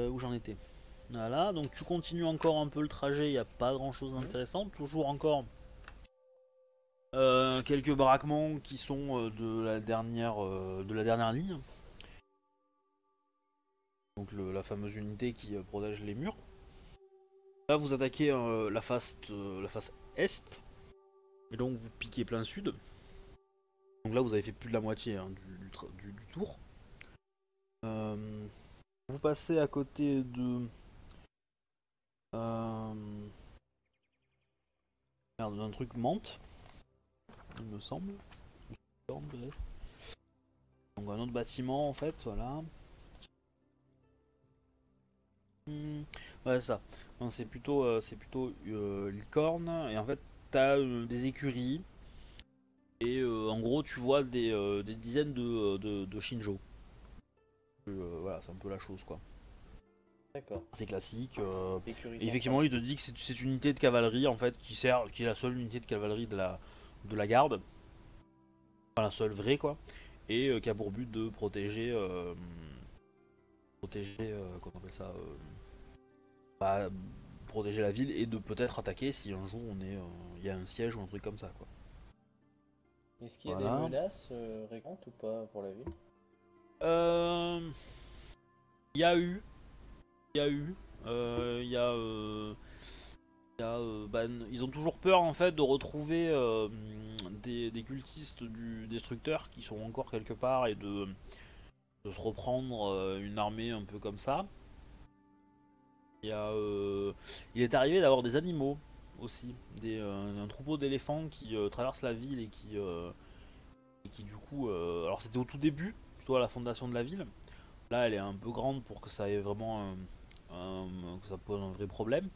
où j'en étais. Voilà, donc tu continues encore un peu le trajet. Il n'y a pas grand chose d'intéressant. Toujours encore quelques baraquements qui sont de la dernière ligne. Donc la fameuse unité qui protège les murs. Là, vous attaquez la face est, et donc vous piquez plein sud. Donc là, vous avez fait plus de la moitié hein, du tour. Vous passez à côté de euh, d'un truc menthe, il me semble. Donc un autre bâtiment en fait, voilà. Ouais, c'est ça. Donc c'est plutôt licorne et en fait t'as des écuries et en gros tu vois des dizaines de Shinjo. Voilà, c'est un peu la chose quoi. D'accord. C'est classique. Écurie Et effectivement, centrale. il te dit que c'est une unité de cavalerie en fait qui est la seule unité de cavalerie de la garde, enfin la seule vraie quoi, et qui a pour but de protéger, comment on appelle ça, bah, protéger la ville et de peut-être attaquer si un jour il y a un siège ou un truc comme ça quoi. Est-ce qu'il y a des Voilà. menaces récurrentes ou pas pour la ville? Euh, Il y a eu, il y a eu, il y a ils ont toujours peur en fait de retrouver des cultistes du destructeur qui sont encore quelque part et de se reprendre une armée un peu comme ça. Il y a, il est arrivé d'avoir des animaux aussi, un troupeau d'éléphants qui traverse la ville et qui du coup, alors c'était au tout début, plutôt à la fondation de la ville. Là, elle est un peu grande pour que ça ait vraiment que ça pose un vrai problème.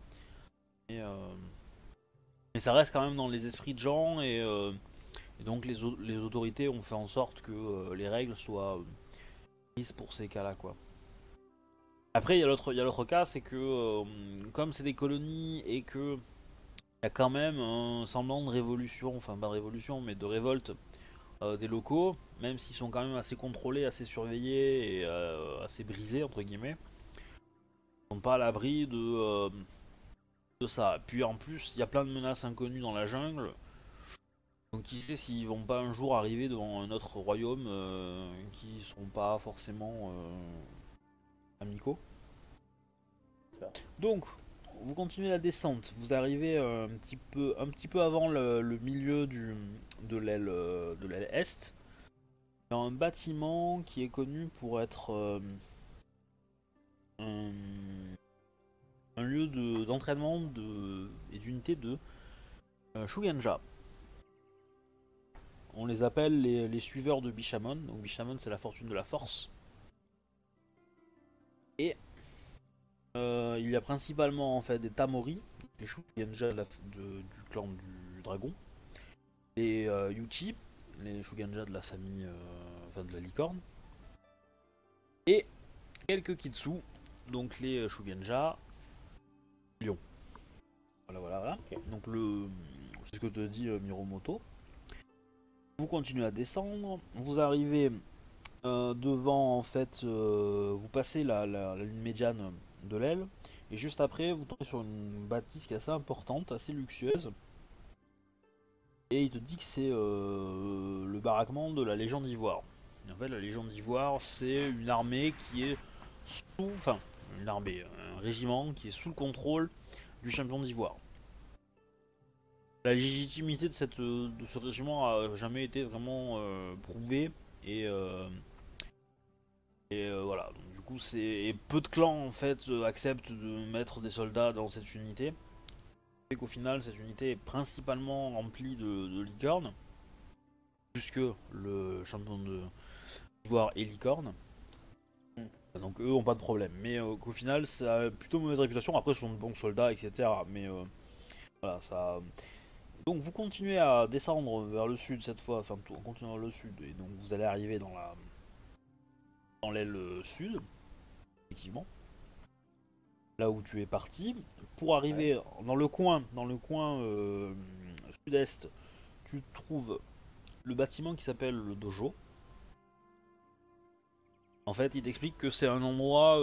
Et, mais ça reste quand même dans les esprits de gens et donc les autorités ont fait en sorte que les règles soient prises pour ces cas-là quoi. Après il y a l'autre cas c'est que comme c'est des colonies et que il y a quand même un semblant de révolution, enfin pas de révolution mais de révolte des locaux, même s'ils sont quand même assez contrôlés, assez surveillés et assez brisés entre guillemets, ils sont pas à l'abri de ça. Puis en plus il y a plein de menaces inconnues dans la jungle. Donc qui sait s'ils vont pas un jour arriver devant un autre royaume qui sont pas forcément amicaux. Donc vous continuez la descente, vous arrivez un petit peu avant le milieu de l'aile est. Il y a un bâtiment qui est connu pour être un, un lieu d'entraînement et d'unité de Shugenja. on les appelle les suiveurs de Bishamon. Donc Bishamon, c'est la fortune de la force. Et il y a principalement en fait des Tamori, les Shugenja du clan du dragon, les Yuchi, les Shugenja de la famille, enfin de la licorne, et quelques Kitsu, donc les Shugenja lion. Voilà. Ok. Donc c'est ce que te dit Miromoto. Vous continuez à descendre, vous arrivez devant en fait, vous passez la ligne médiane de l'aile, et juste après vous tombez sur une bâtisse qui est assez importante, assez luxueuse, et il te dit que c'est le baraquement de la Légion d'Ivoire. Et en fait, la Légion d'Ivoire, c'est une armée qui est un régiment qui est sous le contrôle du champion d'Ivoire. La légitimité de ce régiment a jamais été vraiment prouvée, et voilà. Donc, du coup, peu de clans en fait acceptent de mettre des soldats dans cette unité. Et qu'au final, cette unité est principalement remplie de licornes, puisque le champion d'Ivoire est licorne. Donc eux ont pas de problème. Mais qu'au final, ça a plutôt mauvaise réputation. Après, ce sont de bons soldats, etc. Mais voilà, ça. Donc vous continuez à descendre vers le sud cette fois, enfin en continuant vers le sud, et donc vous allez arriver dans l'aile sud, effectivement, là où tu es parti. Pour arriver dans le coin sud-est, tu trouves le bâtiment qui s'appelle le dojo. En fait, il t'explique que c'est un endroit,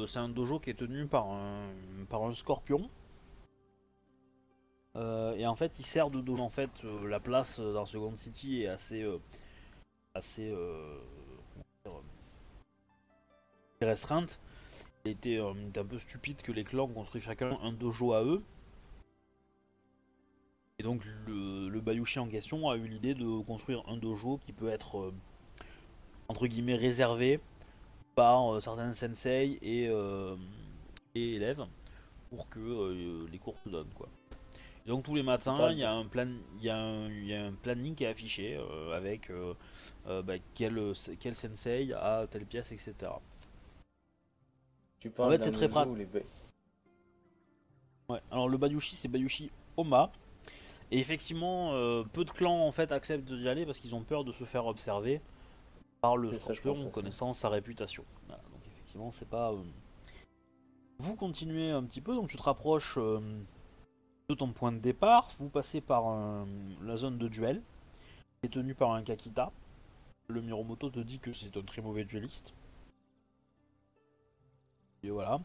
c'est un dojo qui est tenu par un scorpion. Et en fait, il sert de dojo. En fait, la place dans Second City est assez restreinte. Il était un peu stupide que les clans construisent chacun un dojo à eux. Et donc le Bayushi en question a eu l'idée de construire un dojo qui peut être entre guillemets réservé par certains sensei et élèves pour que les cours se donnent, quoi. Et donc tous les matins, il y a un planning qui est affiché avec quel sensei a telle pièce, etc. Tu parles En fait, d'un c'est très dojo pratique. où les Ouais. Alors le Bayushi, c'est Bayushi Oma. Et effectivement, peu de clans en fait acceptent d'y aller parce qu'ils ont peur de se faire observer par le C'est ça, je scorpion, pense, connaissant sa réputation. Voilà, donc effectivement, c'est pas. Vous continuez un petit peu, donc tu te rapproches de ton point de départ. Vous passez par la zone de duel, qui est tenue par un Kakita. Le Miromoto te dit que c'est un très mauvais dueliste. Et voilà.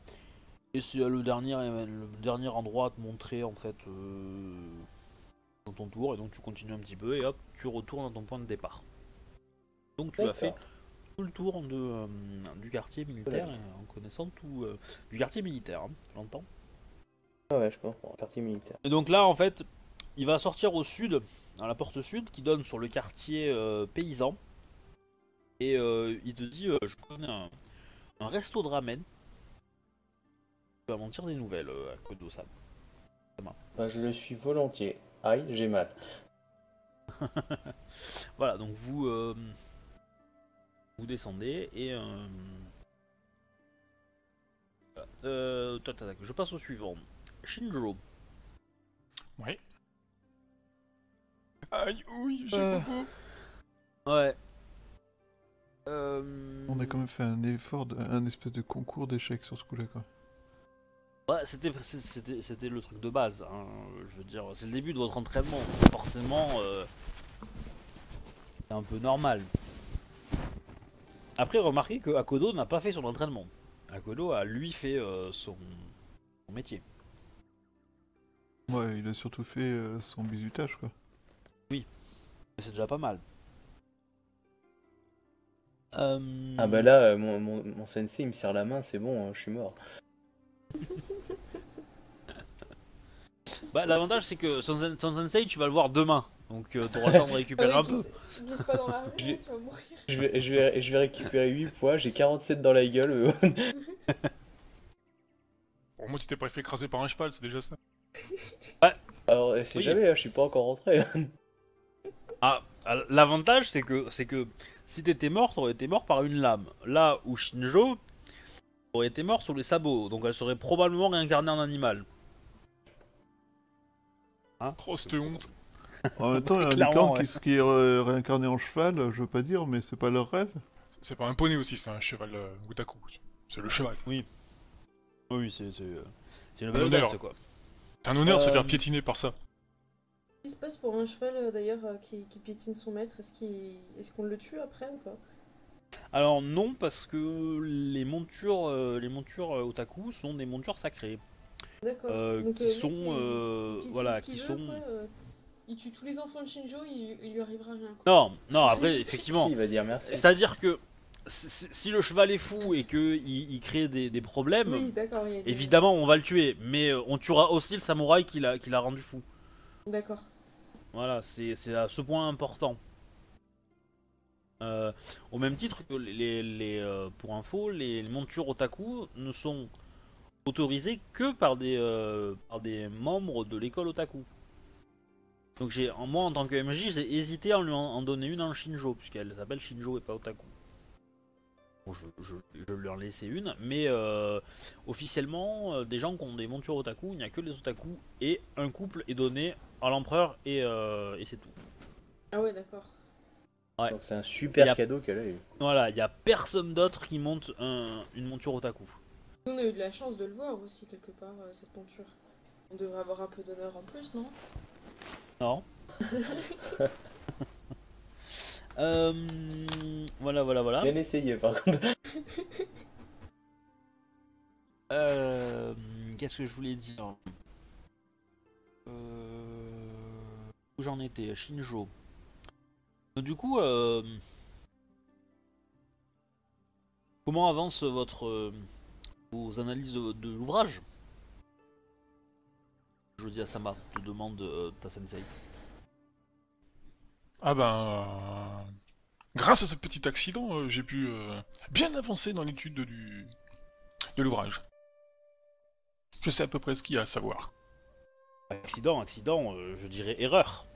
Et c'est le dernier endroit à te montrer en fait dans ton tour, et donc tu continues un petit peu et hop, tu retournes à ton point de départ. Donc tu as fait tout le tour du quartier militaire, en connaissant tout du quartier militaire, hein, tu l'entends. Ah ouais, je comprends, quartier militaire. Et donc là en fait, il va sortir au sud, à la porte sud, qui donne sur le quartier paysan, et il te dit je connais un resto de ramen. Tu vas m'en dire des nouvelles à Kodo-san. Bah, je le suis volontiers. Aïe, j'ai mal. Voilà, donc vous descendez et je passe au suivant. Shinjo. Ouais. Aïe, ouille, j'ai bobo. Ouais. On a quand même fait un effort, un espèce de concours d'échecs sur ce coup-là, quoi. Ouais, c'était le truc de base. Hein. Je veux dire, c'est le début de votre entraînement. Forcément, c'est un peu normal. Après, remarquez que Akodo n'a pas fait son entraînement. Akodo a lui fait son métier. Ouais, il a surtout fait son bizutage, quoi. C'est déjà pas mal. Ah bah là, mon sensei il me serre la main, c'est bon, hein, je suis mort. Bah, l'avantage c'est que son sensei tu vas le voir demain. Donc t'auras le temps de récupérer un peu. Glisse pas dans la rue, Je- tu vas mourir. Je vais récupérer 8 points, j'ai 47 dans la gueule. Au moins, tu t'es pas fait écraser par un cheval, c'est déjà ça. Alors, c'est Oui. jamais, hein, je suis pas encore rentré. Ah, l'avantage c'est que si t'étais mort, t'aurais été mort par une lame. Là où Shinjo aurait été mort sur les sabots, donc elle serait probablement réincarnée en animal. Hein? Oh, cette honte. En même temps, il y a un Clairement, licorne qui est réincarné en cheval, je veux pas dire, mais c'est pas leur rêve. C'est pas un poney aussi, c'est un cheval otaku. C'est le cheval. Oui, c'est une Un belle honneur. audace, quoi. C'est un honneur de se Euh, faire piétiner par ça. Qu'est-ce qui se passe pour un cheval d'ailleurs qui piétine son maître? Est-ce qu'on le tue après ou pas? Alors non, parce que les montures otaku sont des montures sacrées, D'accord. qui le mec, sont, il utilise voilà, ce qu'il qui veut, sont. quoi, il tue tous les enfants de Shinjo, il lui arrivera rien. Quoi. Non, non. Après, effectivement, Si, il va dire merci. c'est-à-dire que si le cheval est fou et que il crée des problèmes, Oui, d'accord. évidemment, on va le tuer, mais on tuera aussi le samouraï qui l'a rendu fou. D'accord. Voilà, c'est à ce point important. Au même titre que pour info, les montures otaku ne sont autorisées que par des membres de l'école otaku. Donc moi en tant que MJ, j'ai hésité à lui en donner une en Shinjo, puisqu'elle s'appelle Shinjo et pas otaku. Bon, je lui en laissais une, mais officiellement, des gens qui ont des montures otaku, il n'y a que les otaku, et un couple est donné à l'empereur et c'est tout. Ah ouais, d'accord. Ouais. Donc c'est un super Il y a- cadeau qu'elle a eu. Voilà, il n'y a personne d'autre qui monte une monture otaku. Nous, on a eu de la chance de le voir aussi quelque part, cette monture. On devrait avoir un peu d'honneur en plus, non? Non. Voilà. Bien essayé par contre. Qu'est-ce que je voulais dire Où j'en étais Shinjo. Du coup, comment avance vos analyses de l'ouvrage? Jodi Asama te demande ta sensei. Ah ben... grâce à ce petit accident, j'ai pu bien avancer dans l'étude de l'ouvrage. Je sais à peu près ce qu'il y a à savoir. Accident, je dirais erreur.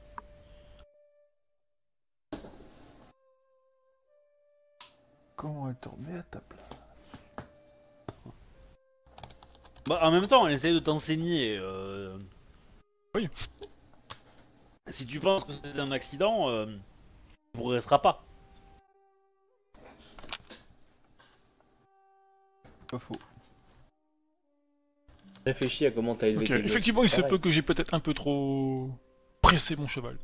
Comment elle te remet à ta place? Bah, en même temps, elle essaie de t'enseigner. Oui. Si tu penses que c'est un accident, tu progresseras pas. Pas faux. Réfléchis à comment t'as élevé Ok, tes gosses. effectivement, il se Pareil. peut que j'ai peut-être un peu trop pressé mon cheval.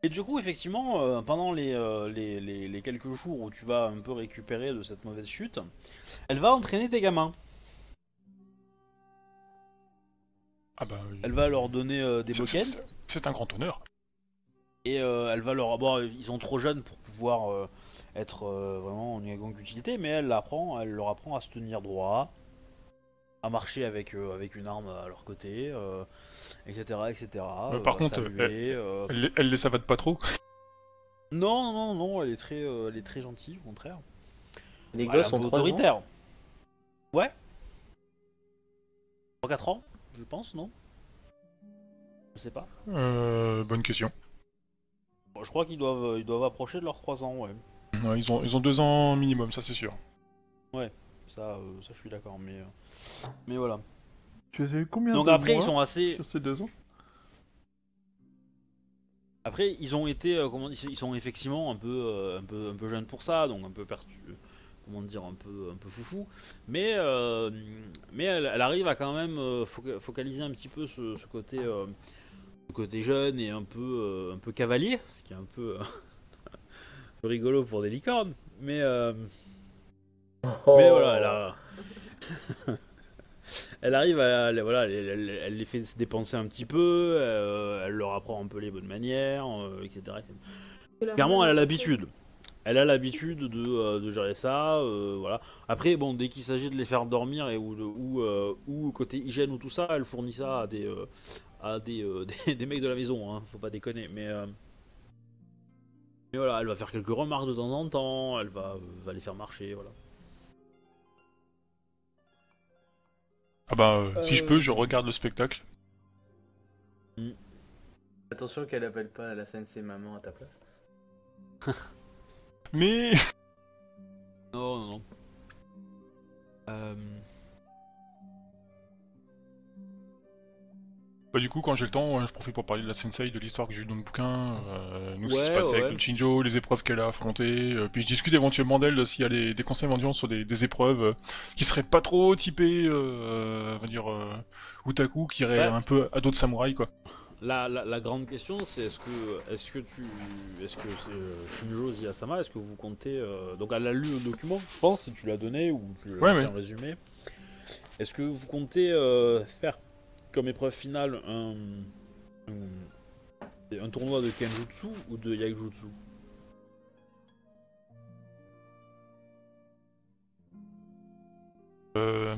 Et du coup, effectivement, pendant les quelques jours où tu vas un peu récupérer de cette mauvaise chute, elle va entraîner tes gamins. Ah bah... Elle va leur donner des boken. C'est un grand honneur. Et elle va leur... Bon, ils sont trop jeunes pour pouvoir être vraiment en quelconque utilité, mais elle leur apprend à se tenir droit, à marcher avec une arme à leur côté, etc. etc. Par à contre, saluer, elle les savate pas trop. Non, elle est très gentille, au contraire. Les Elle est gosses un ont peu 3 ans. autoritaire. Ouais. 3-4 ans, je pense, non? Je sais pas. Bonne question. Bon, je crois ils doivent approcher de leurs 3 ans, ouais. Ouais, ils ont 2 ans minimum, ça c'est sûr. Ça je suis d'accord, mais voilà. Tu as eu combien Donc de après, mois ils sont assez... sur ces 2 ans? Après, ils ont été, ils sont effectivement un peu jeunes pour ça, donc un peu comment dire, un peu foufou. Mais elle arrive à quand même focaliser un petit peu ce côté, le côté jeune et un peu cavalier, ce qui est un peu, un peu rigolo pour des licornes. Mais voilà, elle arrive voilà, elle les fait se dépenser un petit peu, elle leur apprend un peu les bonnes manières, etc. Clairement, elle a l'habitude. Elle a l'habitude de gérer ça, voilà. Après, bon, dès qu'il s'agit de les faire dormir ou côté hygiène ou tout ça, elle fournit ça à des mecs de la maison, hein, faut pas déconner. Mais voilà, elle va faire quelques remarques de temps en temps, elle va les faire marcher, voilà. Ah bah, si je peux, je regarde le spectacle. Attention qu'elle appelle pas la sensei maman à ta place. Mais Non, non, non. bah, du coup, quand j'ai le temps, je profite pour parler de la sensei, de l'histoire que j'ai eue dans le bouquin, nous ce qui se Ouais, passe avec ouais. le Shinjo, les épreuves qu'elle a affrontées, puis je discute éventuellement d'elle s'il y a des conseils éventuellement sur des épreuves qui seraient pas trop typées, on va dire, otaku, qui iraient Ouais. un peu à d'autres samouraïs, quoi. La grande question, c'est est-ce que c'est Shinjo Ziyasama, est-ce que vous comptez donc elle a lu le document, je pense, si tu l'as donné ou tu lui as Ouais, fait ouais. un résumé. Est-ce que vous comptez faire comme épreuve finale un tournoi de Kenjutsu ou de Yaijutsu? Euh,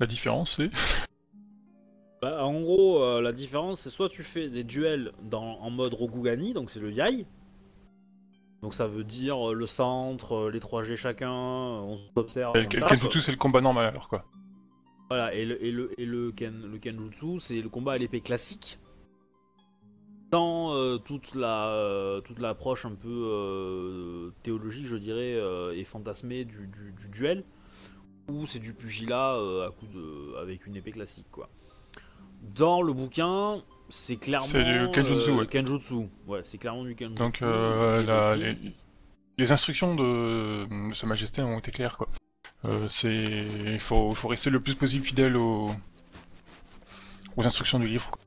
la différence, c'est... Bah, en gros, la différence, c'est soit tu fais des duels en mode Rokugani, donc c'est le Yai. Donc ça veut dire le centre, les 3G chacun, on s'observe, on Le tape. Kenjutsu, c'est le combat normal, alors, quoi. Voilà, le Kenjutsu, c'est le combat à l'épée classique. Sans toute l'approche un peu théologique, je dirais, et fantasmée du duel, où c'est du pugilat avec une épée classique, quoi. Dans le bouquin, c'est C'est du clairement Kenjutsu, ouais. Kenjutsu. Ouais, c'est clairement du Kenjutsu. Donc, qui est décrit. les instructions de Sa Majesté ont été claires, quoi. Il faut rester le plus possible fidèle aux instructions du livre, quoi.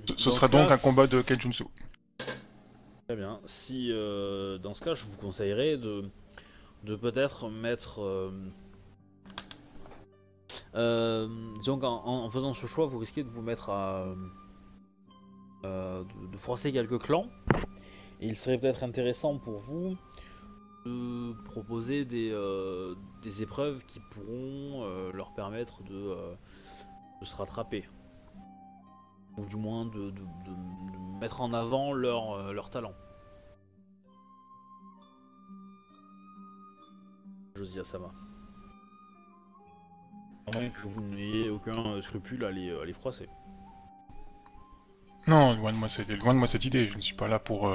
Ce Dans sera ce donc cas, un combat de Kenjutsu. Très bien. Si dans ce cas, je vous conseillerais de peut-être mettre. Disons qu'en faisant ce choix, vous risquez de vous mettre de froisser quelques clans. Et il serait peut-être intéressant pour vous de proposer des épreuves qui pourront leur permettre de se rattraper. Ou du moins de mettre en avant leur talent. Josia Sama. À moins que vous n'ayez aucun scrupule à les froisser. Non, loin de moi cette idée. Je ne suis pas là pour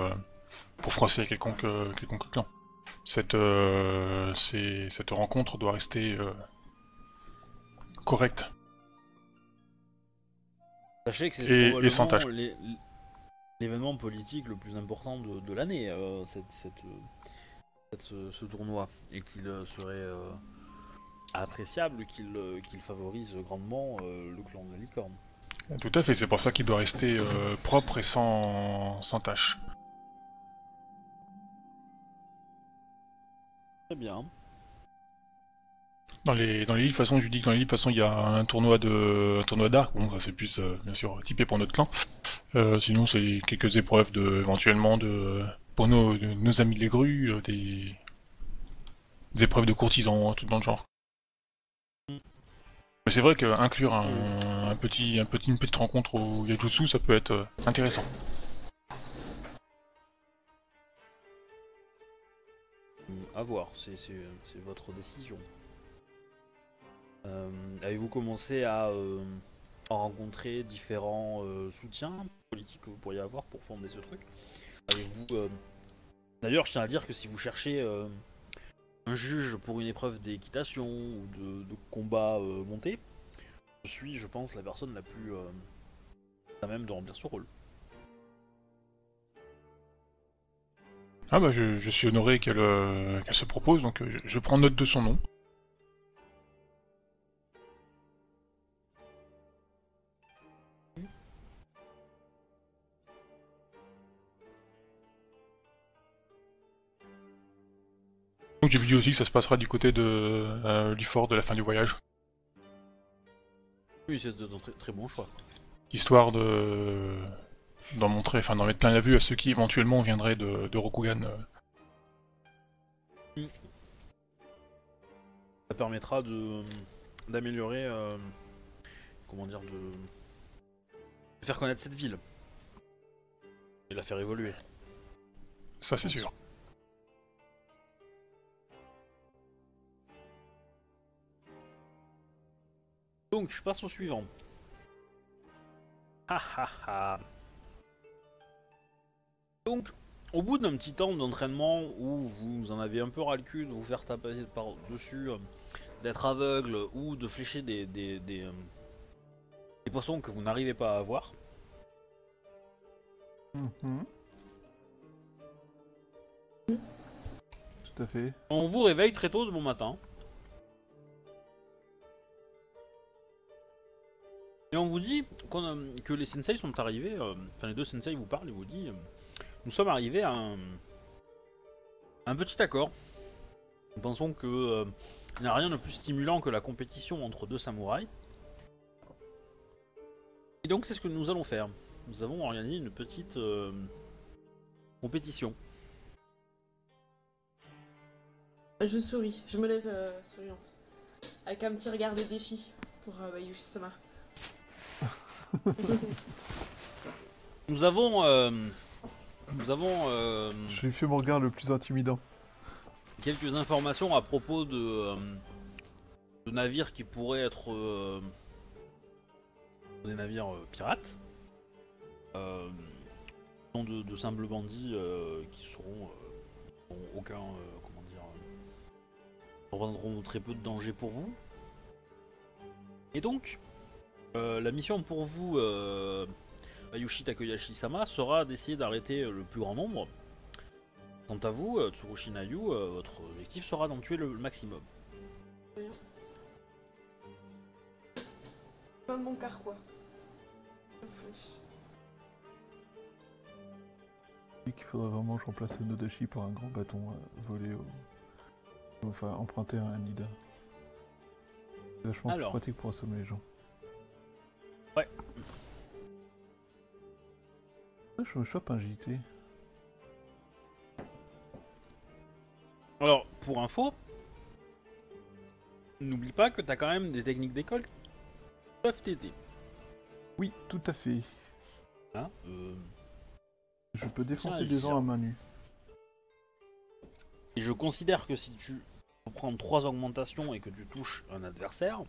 froisser quelconque clan. Cette rencontre doit rester correcte. Sachez que c'est Et sans tâche. probablement l'événement politique le plus important de l'année, ce tournoi, et qu'il serait appréciable qu'il favorise grandement le clan de la licorne. Tout à fait, c'est pour ça qu'il doit rester propre et sans tâche. Très bien. Dans les livres, de toute façon, je lui dis que dans les livres, de toute façon, il y a un tournoi d'arc. Bon, ça c'est plus, bien sûr, typé pour notre clan. Sinon, c'est quelques épreuves éventuellement pour nos amis les grues, des épreuves de courtisans, tout dans le genre. Mais c'est vrai qu'inclure une petite rencontre au Yaijutsu, ça peut être intéressant. À voir, c'est votre décision. Avez-vous commencé à rencontrer différents soutiens politiques que vous pourriez avoir pour fonder ce truc? Avez-vous D'ailleurs, je tiens à dire que si vous cherchez un juge pour une épreuve d'équitation ou de combat monté, je suis, je pense, la personne la plus à même de remplir ce rôle. Ah bah je suis honoré qu'elle se propose, donc je prends note de son nom. Donc j'ai vu aussi que ça se passera du côté du fort de la fin du voyage. Oui, c'est un très, très bon choix. Histoire d'en montrer, enfin d'en mettre plein la vue à ceux qui éventuellement viendraient de Rokugan. Ça permettra d'améliorer, comment dire, de faire connaître cette ville et la faire évoluer. Ça c'est sûr. Donc, je passe au suivant. Ha ha ha. Donc, au bout d'un petit temps d'entraînement où vous en avez un peu ras le cul de vous faire taper par-dessus, d'être aveugle ou de flécher des poissons que vous n'arrivez pas à avoir, Mhm. Tout à fait. on vous réveille très tôt de bon matin. Et on vous dit que les sensei sont arrivés, enfin les deux sensei vous parlent et vous disent nous sommes arrivés à un petit accord. Nous pensons que il n'y a rien de plus stimulant que la compétition entre deux samouraïs. Et donc c'est ce que nous allons faire. Nous avons organisé une petite compétition. Je souris, je me lève souriante. Avec un petit regard de défi pour Bayushi-sama. Nous avons Je lui fais mon regard le plus intimidant. quelques informations à propos de navires qui pourraient être des navires pirates. De simples bandits qui seront aucun comment dire représenteront très peu de danger pour vous. Et donc la mission pour vous Bayushi Takoyashi-sama sera d'essayer d'arrêter le plus grand nombre. Quant à vous, Tsurushi Nayu, votre objectif sera d'en tuer le maximum. Rien. Fin de mon carquois. Flèche. Je dis qu'il faudrait vraiment que je remplace le Nodashi par un grand bâton volé au... Enfin, emprunté à un Nida. C'est vachement plus Alors. pratique pour assommer les gens. Ouais. Ah, je me chope un JT. Alors, pour info, n'oublie pas que t'as quand même des techniques d'école qui peuvent t'aider. Oui, tout à fait. Hein Je peux défoncer Tiens, des Alicia. gens à main nue. Et je considère que si tu prends 3 augmentations et que tu touches un adversaire,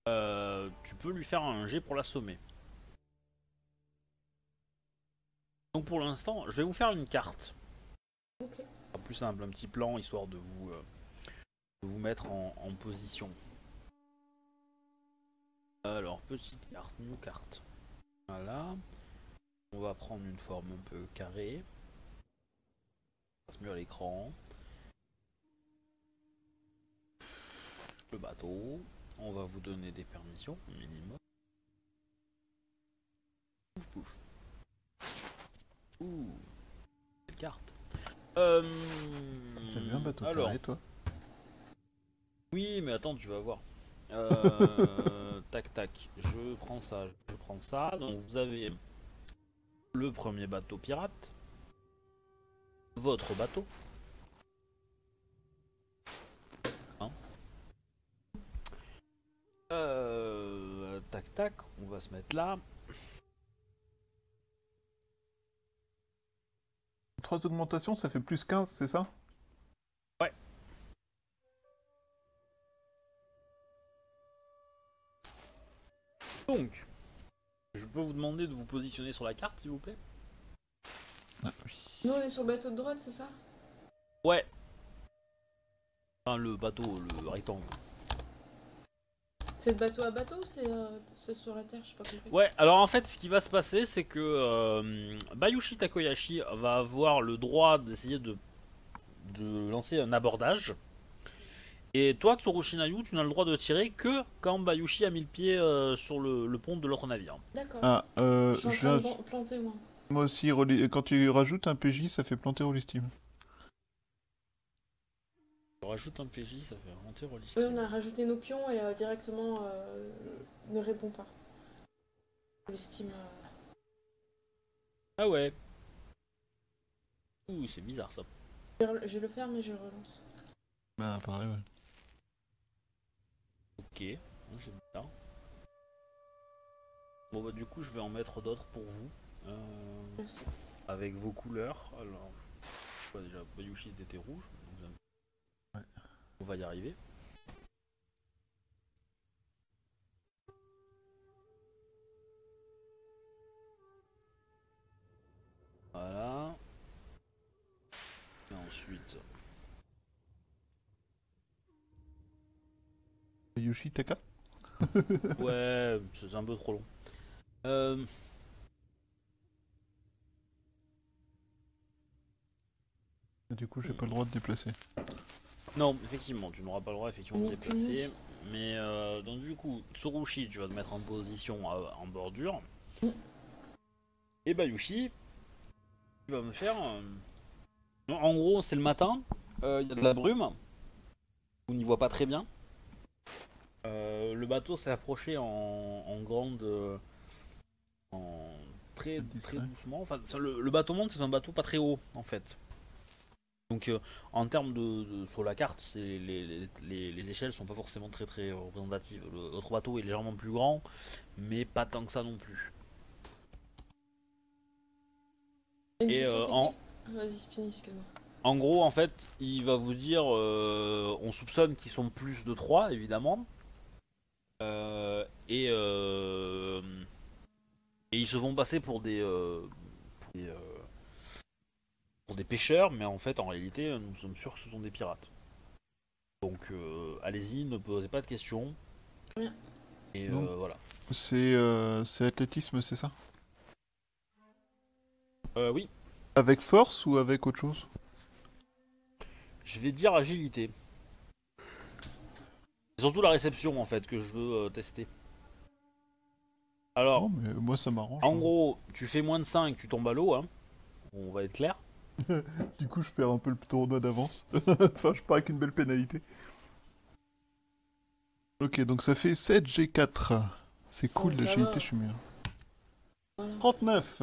tu peux lui faire un jet pour l'assommer. Donc pour l'instant, je vais vous faire une carte. Ok. Plus simple, un petit plan histoire de vous mettre en position. Alors, petite carte, new carte. Voilà. On va prendre une forme un peu carrée. On passe mieux à l'écran. Le bateau. On va vous donner des permissions, minimum. Pouf pouf. Ouh. Quelle carte. T'as vu un bateau alors, carré, toi? oui, mais attends, tu vas voir. Tac tac, je prends ça, je prends ça. Donc vous avez le premier bateau pirate, votre bateau. Hein. Tac tac, on va se mettre là. 3 augmentations, ça fait plus 15, c'est ça? Ouais. Donc, je peux vous demander de vous positionner sur la carte, s'il vous plaît? Ah oui. Nous on est sur le bateau de droite, c'est ça? Ouais. Enfin, le bateau, le rectangle. C'est de bateau à bateau ou c'est sur la terre? Je sais pas compris. Ouais, alors en fait, ce qui va se passer, c'est que Bayushi Takoyashi va avoir le droit d'essayer de lancer un abordage. Et toi, Tsurushi Nayu, tu n'as le droit de tirer que quand Bayushi a mis le pied sur le pont de l'autre navire. D'accord. Ah, Je suis en je train viens... de planter moi. Moi aussi, quand tu rajoutes un PJ, ça fait planter Rolistime. On rajoute un PJ, ça fait remonter Rollis. Oui, on a rajouté nos pions et directement ne répond pas. L'estime. Ah ouais. Ouh, c'est bizarre ça. Je vais le faire, mais je relance. Bah, pareil, ouais. Ok, c'est bizarre. Bon bah du coup, je vais en mettre d'autres pour vous. Merci. Avec vos couleurs. Alors, déjà, Bayushi était rouge. Donc, Ouais. on va y arriver. poursuite. Yoshi Taka. Ouais, c'est un peu trop long. Du coup, j'ai pas le droit de déplacer. Non, effectivement, tu n'auras pas le droit effectivement de Ni déplacer. Mais donc du coup, Tsurushi, tu vas te mettre en position en bordure. Mm. Et Bayushi, tu vas me faire... En gros, c'est le matin, il y a de la brume. On n'y voit pas très bien. Le bateau s'est approché en grande... en très Discret. doucement. Enfin, le bateau monde, c'est un bateau pas très haut, en fait. Donc en termes sur la carte, les échelles sont pas forcément très représentatives. L'autre bateau est légèrement plus grand, mais pas tant que ça non plus. Une Et question technique. Vas-y, finis, excuse-moi. en gros, en fait, il va vous dire, on soupçonne qu'ils sont plus de 3, évidemment. Et ils se font passer pour des pêcheurs, mais en fait, en réalité, nous sommes sûrs que ce sont des pirates. Donc, allez-y, ne posez pas de questions. Bien. Et Non. voilà. C'est athlétisme, c'est ça? Oui, Avec force ou avec autre chose? je vais dire agilité. C'est surtout la réception, en fait, que je veux tester. Alors, Non, mais moi ça m'arrange. en hein. gros, tu fais moins de 5, tu tombes à l'eau, hein. On va être clair. Du coup, je perds un peu le tournoi d'avance. Enfin, je pars avec une belle pénalité. Ok, donc ça fait 7 G4. C'est cool, Oh, ça l'agilité, va. je suis mieux. Voilà. 39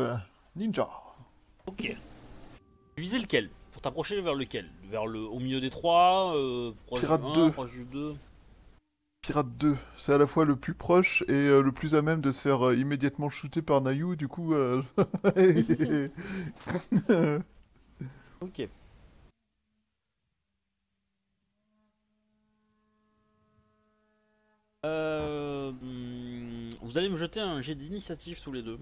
Ninja. Ok. Tu visais lequel? Pour t'approcher vers lequel? Au milieu des 3, proche du Pirate 1, 2. proche du 2. Pirate 2, c'est à la fois le plus proche et le plus à même de se faire immédiatement shooter par Nayu, du coup... Ok. Vous allez me jeter un jet d'initiative tous les deux.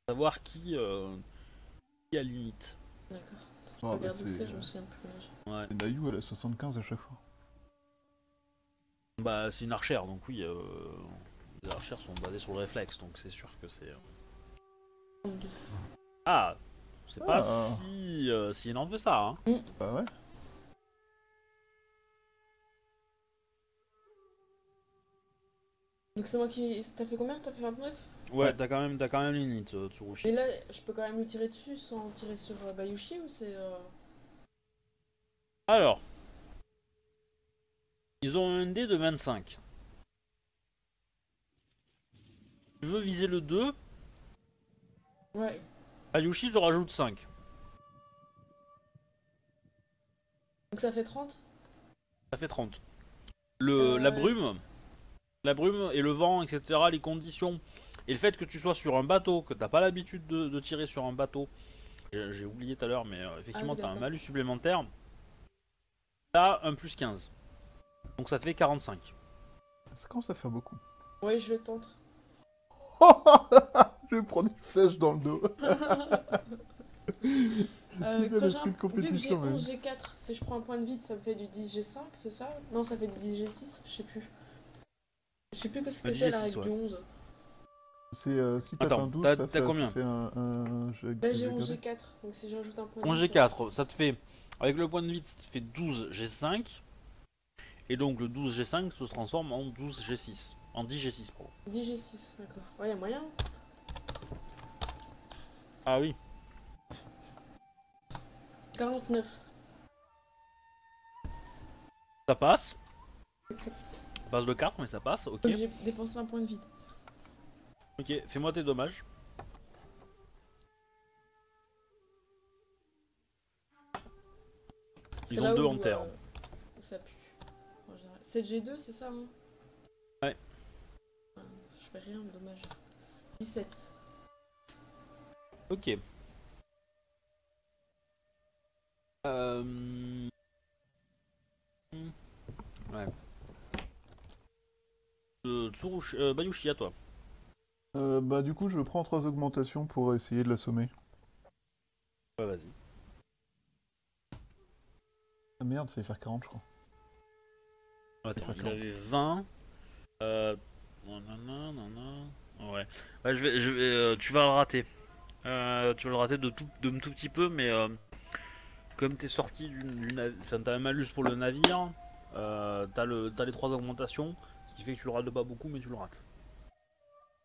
Savoir qui a limite. D'accord. Ah, bah, Regarde où c'est, c'est je me souviens plus. Ouais. Nayu, elle a 75 à chaque fois. Bah, c'est une archère, donc oui. Les archères sont basées sur le réflexe, donc c'est sûr que c'est. 32. Ah, c'est pas Ah. si énorme que ça, hein. Bah ouais. Donc c'est moi qui. T'as fait combien? T'as fait 29? Ouais, t'as quand même limite, Tsurushi. Et là, je peux quand même lui tirer dessus sans tirer sur Bayushi ou c'est. Alors, ils ont un dé de 25. Tu veux viser le 2, Ouais. Ayushi te rajoute 5. Donc ça fait 30? Ça fait 30. Ouais. La brume et le vent, etc., les conditions, et le fait que tu sois sur un bateau, que t'as pas l'habitude de tirer sur un bateut, j'ai oublié tout à l'heure, mais effectivement Ah oui, t'as un d'accord. malus supplémentaire, t'as un plus 15. Donc ça te fait 45. Ça commence à faire beaucoup. Ouais, je le tente. Je vais prendre une flèche dans le dos. Quand l'esprit de vu que j'ai compétition, même. 11 G4, si je prends un point de vide, ça me fait du 10 G5, c'est ça? Non, ça fait du 10 G6, je sais plus. Je sais plus ce que Du c'est la 10G6, règle ouais. du 11. C'est si t'as Attends, un 12, t'as ça fait, combien? ça fait un jeu avec Là des j'ai 11 dégradés. G4, donc si je rajoute un point de 11 vide. ça- G4, ça te fait, avec le point de vide, ça te fait 12 G5, et donc le 12 G5 se transforme en 12 G6. En 10 G6, pardon. 10 G6, d'accord. Ouais, y'a moyen. Ah oui. 49. Ça passe. Passe de 4, mais ça passe, ok. Donc j'ai dépensé un point de vide. Ok, fais-moi tes dommages. Ils C'est ont là deux où, en terre. où ça pue. En général. 7G2, c'est ça, hein? Ouais. Je fais rien, dommage. 17. Ok. Ouais. Bayushi, à toi. Bah du coup, je prends 3 augmentations pour essayer de l'assommer. Ouais, vas-y. Ah merde, fallait faire 40 je crois. Attends, il D'accord. avait 20. Nanana. Ouais. Ouais, tu vas le rater. Tu vas le rater de un tout petit peu, mais comme t'es sorti enfin, t'as un malus pour le navire, t'as les 3 augmentations, ce qui fait que tu le rates pas beaucoup, mais tu le rates.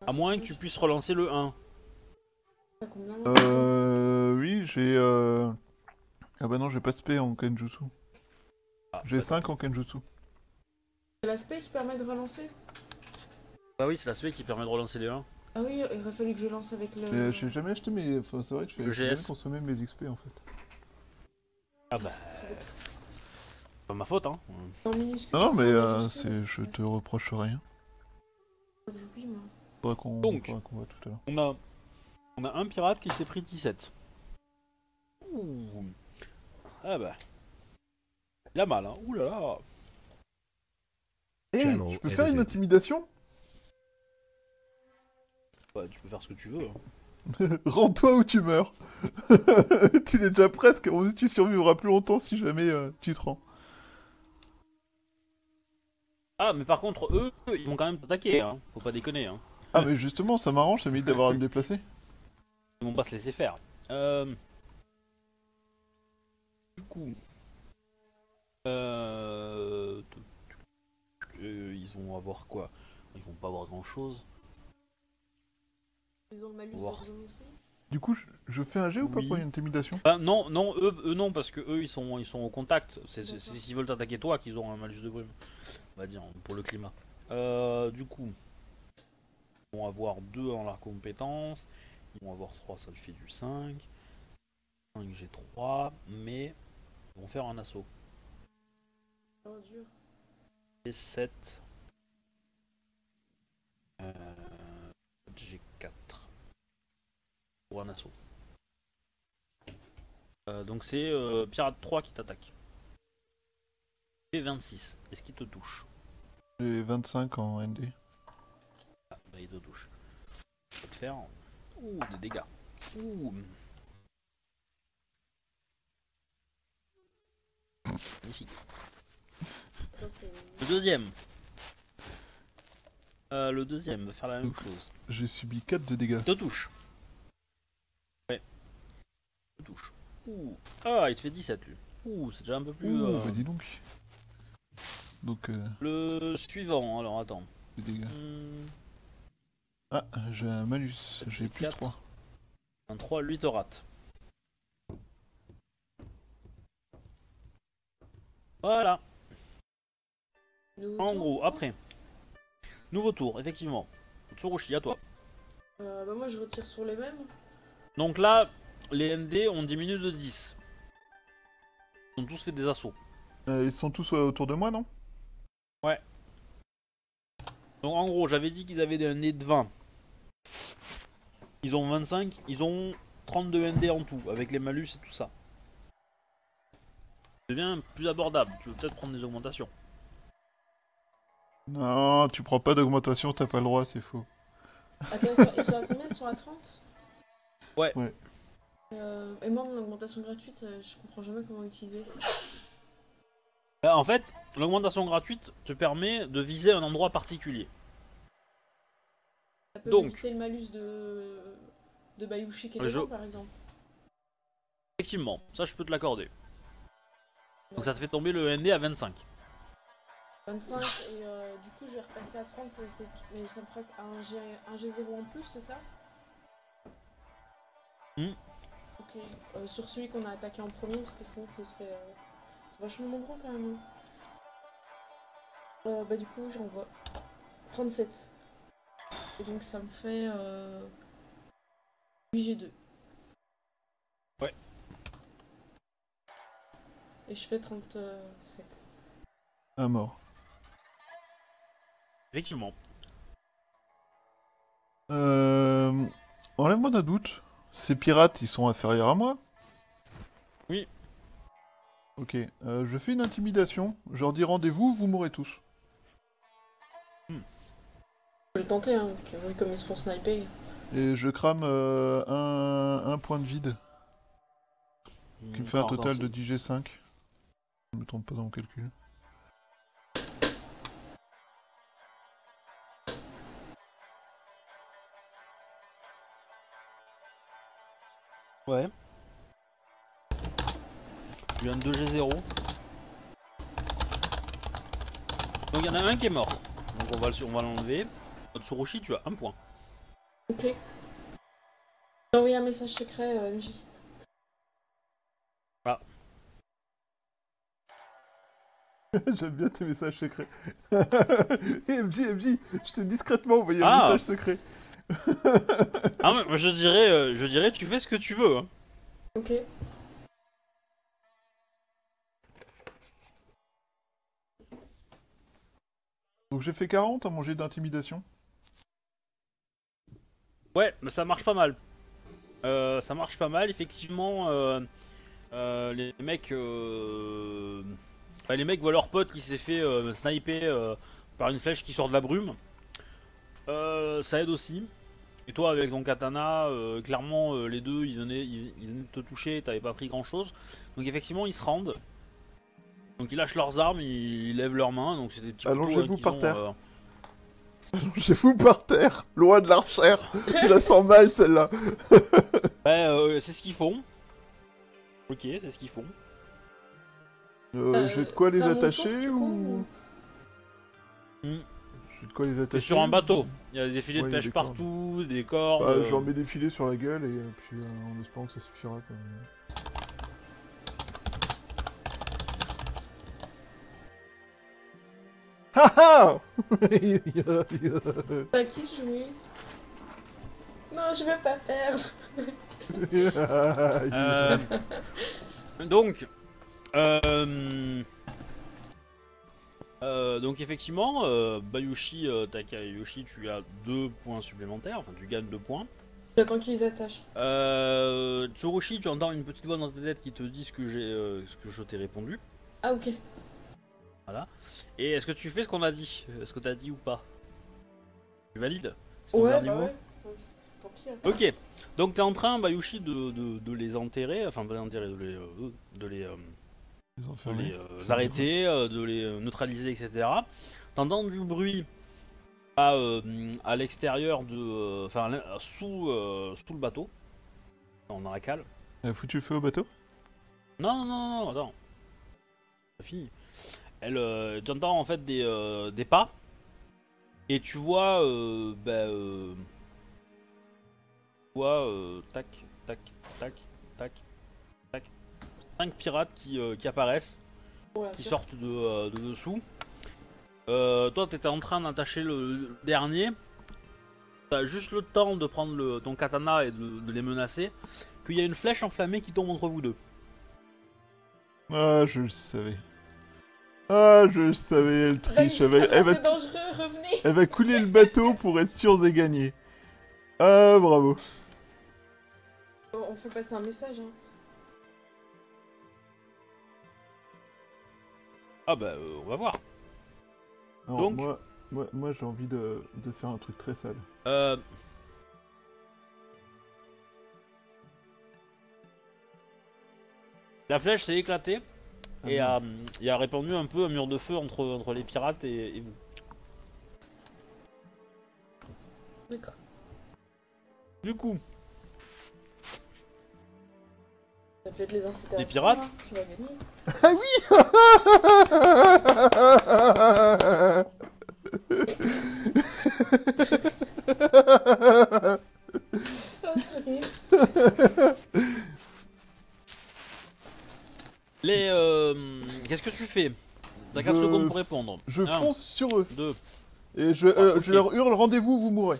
À moins que tu puisses relancer le 1. T'as combien Oui, j'ai... Ah bah non, j'ai pas de spé en Kenjutsu. Ah, J'ai bah, 5 en Kenjutsu. C'est l'aspect qui permet de relancer? Bah oui, c'est la SPE qui permet de relancer les 1. Ah oui, il aurait fallu que je lance avec le... Mais j'ai jamais acheté mes... Enfin, c'est vrai que Le j'ai jamais GS. consommé mes XP en fait. Ah bah, c'est pas ma faute, hein. En minuscule, Non, non, ça mais va jusqu'où, je te reproche rien. Faut que j'oublie, moi. Faudra qu'on Donc. voit tout à l'heure. On a un pirate qui s'est pris 17. Ouh. Ah bah. Il a mal, hein. Ouh là là. Eh, Channel je peux faire une edited. intimidation? Ouais, tu peux faire ce que tu veux. Hein. Rends-toi ou tu meurs. Tu l'es déjà presque, en plus tu survivras plus longtemps si jamais tu te rends. Ah, mais par contre, eux, ils vont quand même t'attaquer, hein. Faut pas déconner, hein. Ah mais justement, ça m'arrange, ça m'évite d'avoir à me déplacer. Ils vont pas se laisser faire. Du coup... ils vont avoir quoi? Ils vont pas avoir grand chose. Ils ont le malus de Voir. brume aussi? Du coup, je fais un jet ou pas Oui. pour une intimidation? Ah, non, non, eux non, parce que eux ils sont au contact. C'est D'accord. s'ils veulent t'attaquer toi qu'ils ont un malus de brume. On va dire, pour le climat. Du coup, ils vont avoir 2 dans leurs compétences. Ils vont avoir 3, ça le fait du 5. 5, j'ai 3, mais ils vont faire un assaut. Oh, dur. Et 7. J'ai 4. Pour un assaut. Donc c'est Pirate 3 qui t'attaque. Et 26. Est-ce qu'il te touche? J'ai 25 en ND. Ah, bah il te touche. Ça va te faire... Ouh, des dégâts. Ouh. Magnifique. Attends, c'est... Le deuxième. Le deuxième va faire la même chose. J'ai subi 4 de dégâts. Il te touche. Ouais. Il te touche. Ouh. Ah, il te fait 17 lui. Ouh, c'est déjà un peu plus... Ouh, bah dis donc. Donc, Le suivant, alors attends. des dégâts. Hmm, Ah, j'ai un malus, j'ai plus 4. 3. Un 3, lui te rate. Voilà. Nouveau En tour, gros, du coup après. Nouveau tour, effectivement. Tsurushi, à toi. Bah moi je retire sur les mêmes. Donc là, les ND ont diminué de 10. Ils ont tous fait des assauts. Ils sont tous autour de moi, non? Donc en gros, j'avais dit qu'ils avaient des ND de 20. Ils ont 25, ils ont 32 ND en tout, avec les malus et tout ça. Ça devient plus abordable, tu veux peut-être prendre des augmentations. Non, tu prends pas d'augmentation, t'as pas le droit, c'est faux. Attends, ils sont à combien? Ils sont à 30? Ouais. Ouais. Et moi, mon augmentation gratuite, je comprends jamais comment utiliser. En fait, l'augmentation gratuite te permet de viser un endroit particulier. Ça peut Donc. éviter le malus de Bayushi qui est Je- dedans, par exemple. Effectivement, ça je peux te l'accorder. Donc ça te fait tomber le ND à 25. 25, et du coup, je vais repasser à 30 pour essayer. Mais ça me fera un G0 en plus, c'est ça? Hmm. Ok. Sur celui qu'on a attaqué en premier, parce que sinon, ça se fait. C'est vachement nombreux quand même. Bah, du coup, j'envoie 37. Et donc, ça me fait 8G2. Ouais. Et je fais 37. À mort. Effectivement. Enlève-moi d'un doute. Ces pirates, ils sont inférieurs à moi? Oui. Ok, je fais une intimidation. Je leur dis rendez-vous, vous mourrez tous. Je peux le tenter, hein, vu comme ils se font sniper. Et je crame un point de vide, qui me fait un Alors, total attends, de 10G5. me trompe pas dans mon calcul. Ouais. Tu viens de 2G0. Donc il y en a un qui est mort. Donc on va l'enlever. Tsurushi, tu as 1 point. Ok. J'ai envoyé un message secret MJ. Ah. J'aime bien tes messages secrets. MJ, je t'ai discrètement envoyé Ah. un message secret. Ah mais moi je dirais tu fais ce que tu veux. Hein. Ok. Donc j'ai fait 40 à manger d'intimidation. Ouais, mais ça marche pas mal. Ça marche pas mal, effectivement. Les mecs voient leur pote qui s'est fait sniper par une flèche qui sort de la brume. Ça aide aussi. Et toi avec ton katana, clairement les deux ils venaient de te toucher, t'avais pas pris grand chose. Donc effectivement ils se rendent. Donc ils lâchent leurs armes, ils lèvent leurs mains, donc c'est des petits couteaux Allongez-vous qu'ils par ont, terre. Allongez-vous par terre, loin de l'archère. Je la sens mal celle-là. Ouais, c'est ce qu'ils font. Ok, c'est ce qu'ils font. J'ai de quoi les c'est à mon attacher tour, du ou... coup, J'ai de quoi les T'es attacher sur un bateau, il y a des filets Ouais, de il y a pêche des cordes. partout, des cordes. Bah, j'en mets des filets sur la gueule et puis en espérant que ça suffira quand même. Haha. T'as qui jouer? Non, je veux pas perdre. Donc, donc effectivement, Bayushi Takayoshi, tu as 2 points supplémentaires, enfin tu gagnes 2 points. J'attends qu'ils attachent. Tsurushi, tu entends une petite voix dans ta tête qui te dit ce que je t'ai répondu. Ah ok. Voilà. Et est-ce que tu fais ce qu'on a dit? Est-ce que t'as dit ou pas? Tu valides? C'est ton Ouais, dernier bah mot ouais. Tant pis. Hein. Ok. Donc t'es en train, Bayushi, de les enterrer, enfin de les enterrer, de les arrêter, de les neutraliser, etc. T'entends du bruit à l'extérieur de, enfin sous le bateau, dans la cale. Elle a foutu le feu au bateau? Non, attends. C'est fini. Tu entends en fait des pas et tu vois, tac, tac, tac, tac, tac, 5 pirates qui apparaissent, Ouais, qui ok. sortent de dessous. Toi, t'étais en train d'attacher le dernier. T'as juste le temps de prendre ton katana et de les menacer. Qu'il y a une flèche enflammée qui tombe entre vous deux. Ah, je le savais. Ah, je le savais, elle Bah, triche. c'est dangereux, revenez. Elle va couler le bateau pour être sûre de gagner. Ah, bravo. On fait passer un message. Hein. Ah bah, on va voir. Alors, Donc moi j'ai envie de faire un truc très sale. La flèche s'est éclatée et merde. a répandu un peu un mur de feu entre les pirates et vous. D'accord. Du coup, Ça peut être les inciter à Les se pirates rendre, hein. Tu vas gagner. Ah oui. Ah, sérieux. qu'est-ce que tu fais? T'as 4 Je- secondes pour répondre. Je 1, fonce sur eux 2. et je ok. leur hurle rendez-vous, vous mourrez.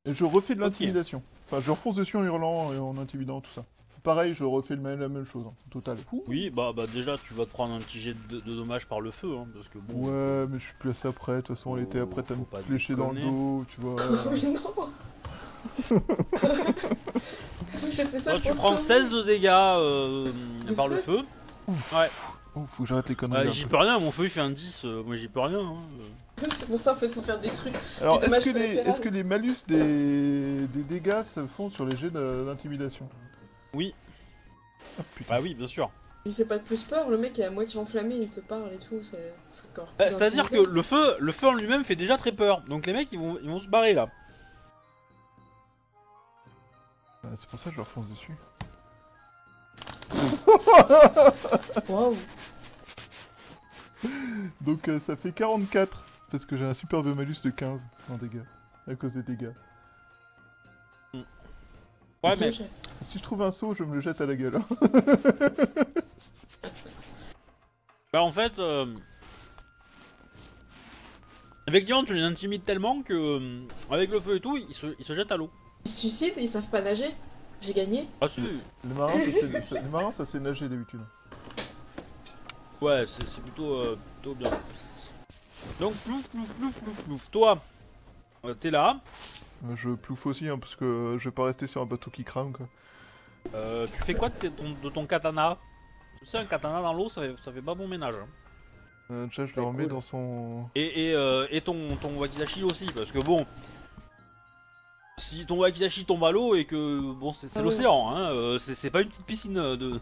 Et je refais de Ok. l'intimidation. Enfin, je refonce dessus en hurlant et en intimidant tout ça. Pareil, je refais la même chose, hein, total. Ouh. Oui, bah déjà tu vas te prendre un petit jet de dommages par le feu, hein, parce que bon. Ouais, mais je suis plus assez après. De toute façon, elle était prête à faut me pas flécher dans le déconner. dos, tu vois. Mais non. J'ai fait ça Toi, tu pour prends sauver. 16 de dégâts par le feu. Ouais. Oh, faut que j'arrête les conneries. là. J'y peux rien, mon feu il fait un 10, moi j'y peux rien. Hein. C'est pour ça en fait faut faire des trucs. Alors, Des dommages est-ce que les malus des dégâts se font sur les jets d'intimidation? Oui. Ah putain. Bah oui, bien sûr. Il fait pas de plus peur, le mec est à moitié enflammé, il te parle et tout, c'est encore Bah, plus c'est-à-dire que intimidant. le feu en lui-même fait déjà très peur. Donc les mecs, ils vont se barrer là. C'est pour ça que je leur fonce dessus. Waouh. Donc ça fait 44, parce que j'ai un superbe malus de 15 en dégâts, à cause des dégâts. Ouais, mais Si je trouve un seau, je me le jette à la gueule. Hein. bah en fait, effectivement, tu les intimides tellement que avec le feu et tout, ils se jettent à l'eau. Ils se suicident et ils savent pas nager. J'ai gagné. Ah si. Les marins, ça sait nager d'habitude. Ouais, c'est plutôt bien. Donc plouf plouf plouf plouf plouf. Toi, t'es là. Je plouffe aussi, hein, parce que je vais pas rester sur un bateau qui crame, quoi. Tu fais quoi de ton katana? Tu sais, un katana dans l'eau, ça fait pas bon ménage. Hein. Déjà, je le remets dans son... Et ton wakizashi aussi, parce que bon, si ton wakizashi tombe à l'eau et que bon, c'est Ah ouais. l'océan, hein, c'est pas une petite piscine de.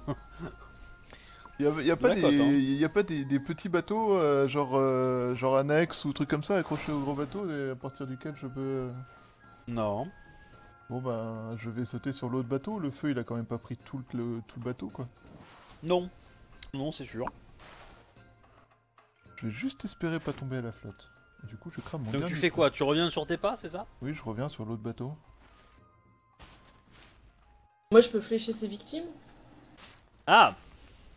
Y a pas, la côte, hein. y a pas des petits bateaux, genre annexes ou trucs comme ça, accrochés au gros bateau, et à partir duquel je peux... Non. Bon ben, je vais sauter sur l'autre bateau, le feu il a quand même pas pris tout le bateau, quoi. Non. Non, c'est sûr. Je vais juste espérer pas tomber à la flotte. Et du coup, je crame mon Donc tu dernier fais coup. quoi? Tu reviens sur tes pas, c'est ça? Oui, je reviens sur l'autre bateau. Moi, je peux flécher ses victimes. Ah.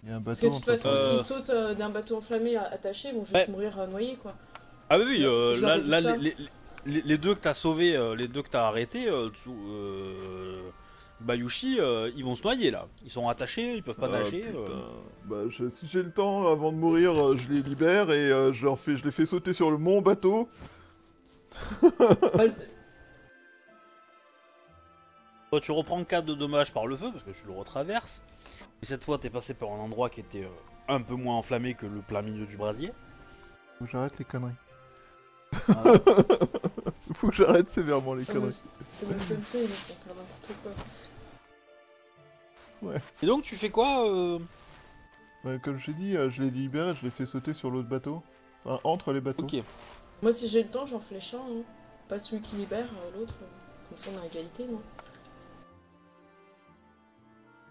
Il y a un Parce que bateau de toute façon, Euh. s'ils sautent d'un bateau enflammé attaché, ils vont juste Ouais. mourir noyés, quoi. Ah oui, oui, Je leur là, évite là, ça. les deux que t'as sauvés, les deux que t'as arrêtés, Bayushi, ils vont se noyer là. Ils sont attachés, ils peuvent pas nager. putain. Bah, si j'ai le temps, avant de mourir, je les libère et je les fais sauter sur mon bateau. Ouais, Toi, tu reprends 4 de dommages par le feu parce que tu le retraverses. Et cette fois, t'es passé par un endroit qui était un peu moins enflammé que le plein milieu du brasier. Faut que j'arrête les conneries. Voilà. Faut que j'arrête sévèrement les Ah, conneries. c'est le sensei, ils vont faire n'importe quoi. Et donc, tu fais quoi Ouais, comme je t'ai dit, je les libère et je les fais sauter sur l'autre bateau. Enfin, entre les bateaux. Ok. Moi, si j'ai le temps, j'en flèche un. Hein. Pas celui qui libère, l'autre. Comme ça, on a égalité, non?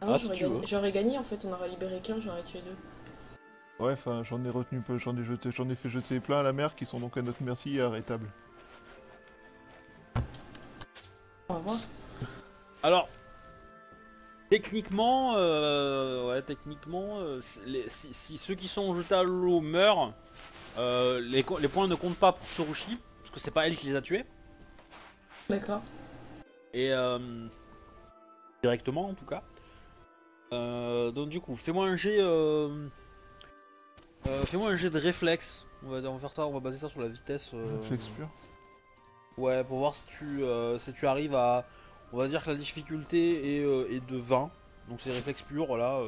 Ah non, Ah, si tu veux. j'aurais gagné en fait, on aurait libéré qu'un, j'aurais tué deux. Ouais, enfin, j'en ai retenu peu, j'en ai fait jeter plein à la mer qui sont donc à notre merci et arrêtables. On va voir. Alors, techniquement, si ceux qui sont jetés à l'eau meurent, les points ne comptent pas pour Tsurushi, parce que c'est pas elle qui les a tués. D'accord. Et directement en tout cas. Donc du coup, fais-moi un jet de réflexe. On va faire ça, on va baser ça sur la vitesse. Réflexe pur. Ouais, pour voir si tu arrives à, on va dire que la difficulté est de 20. Donc c'est réflexe pur, voilà.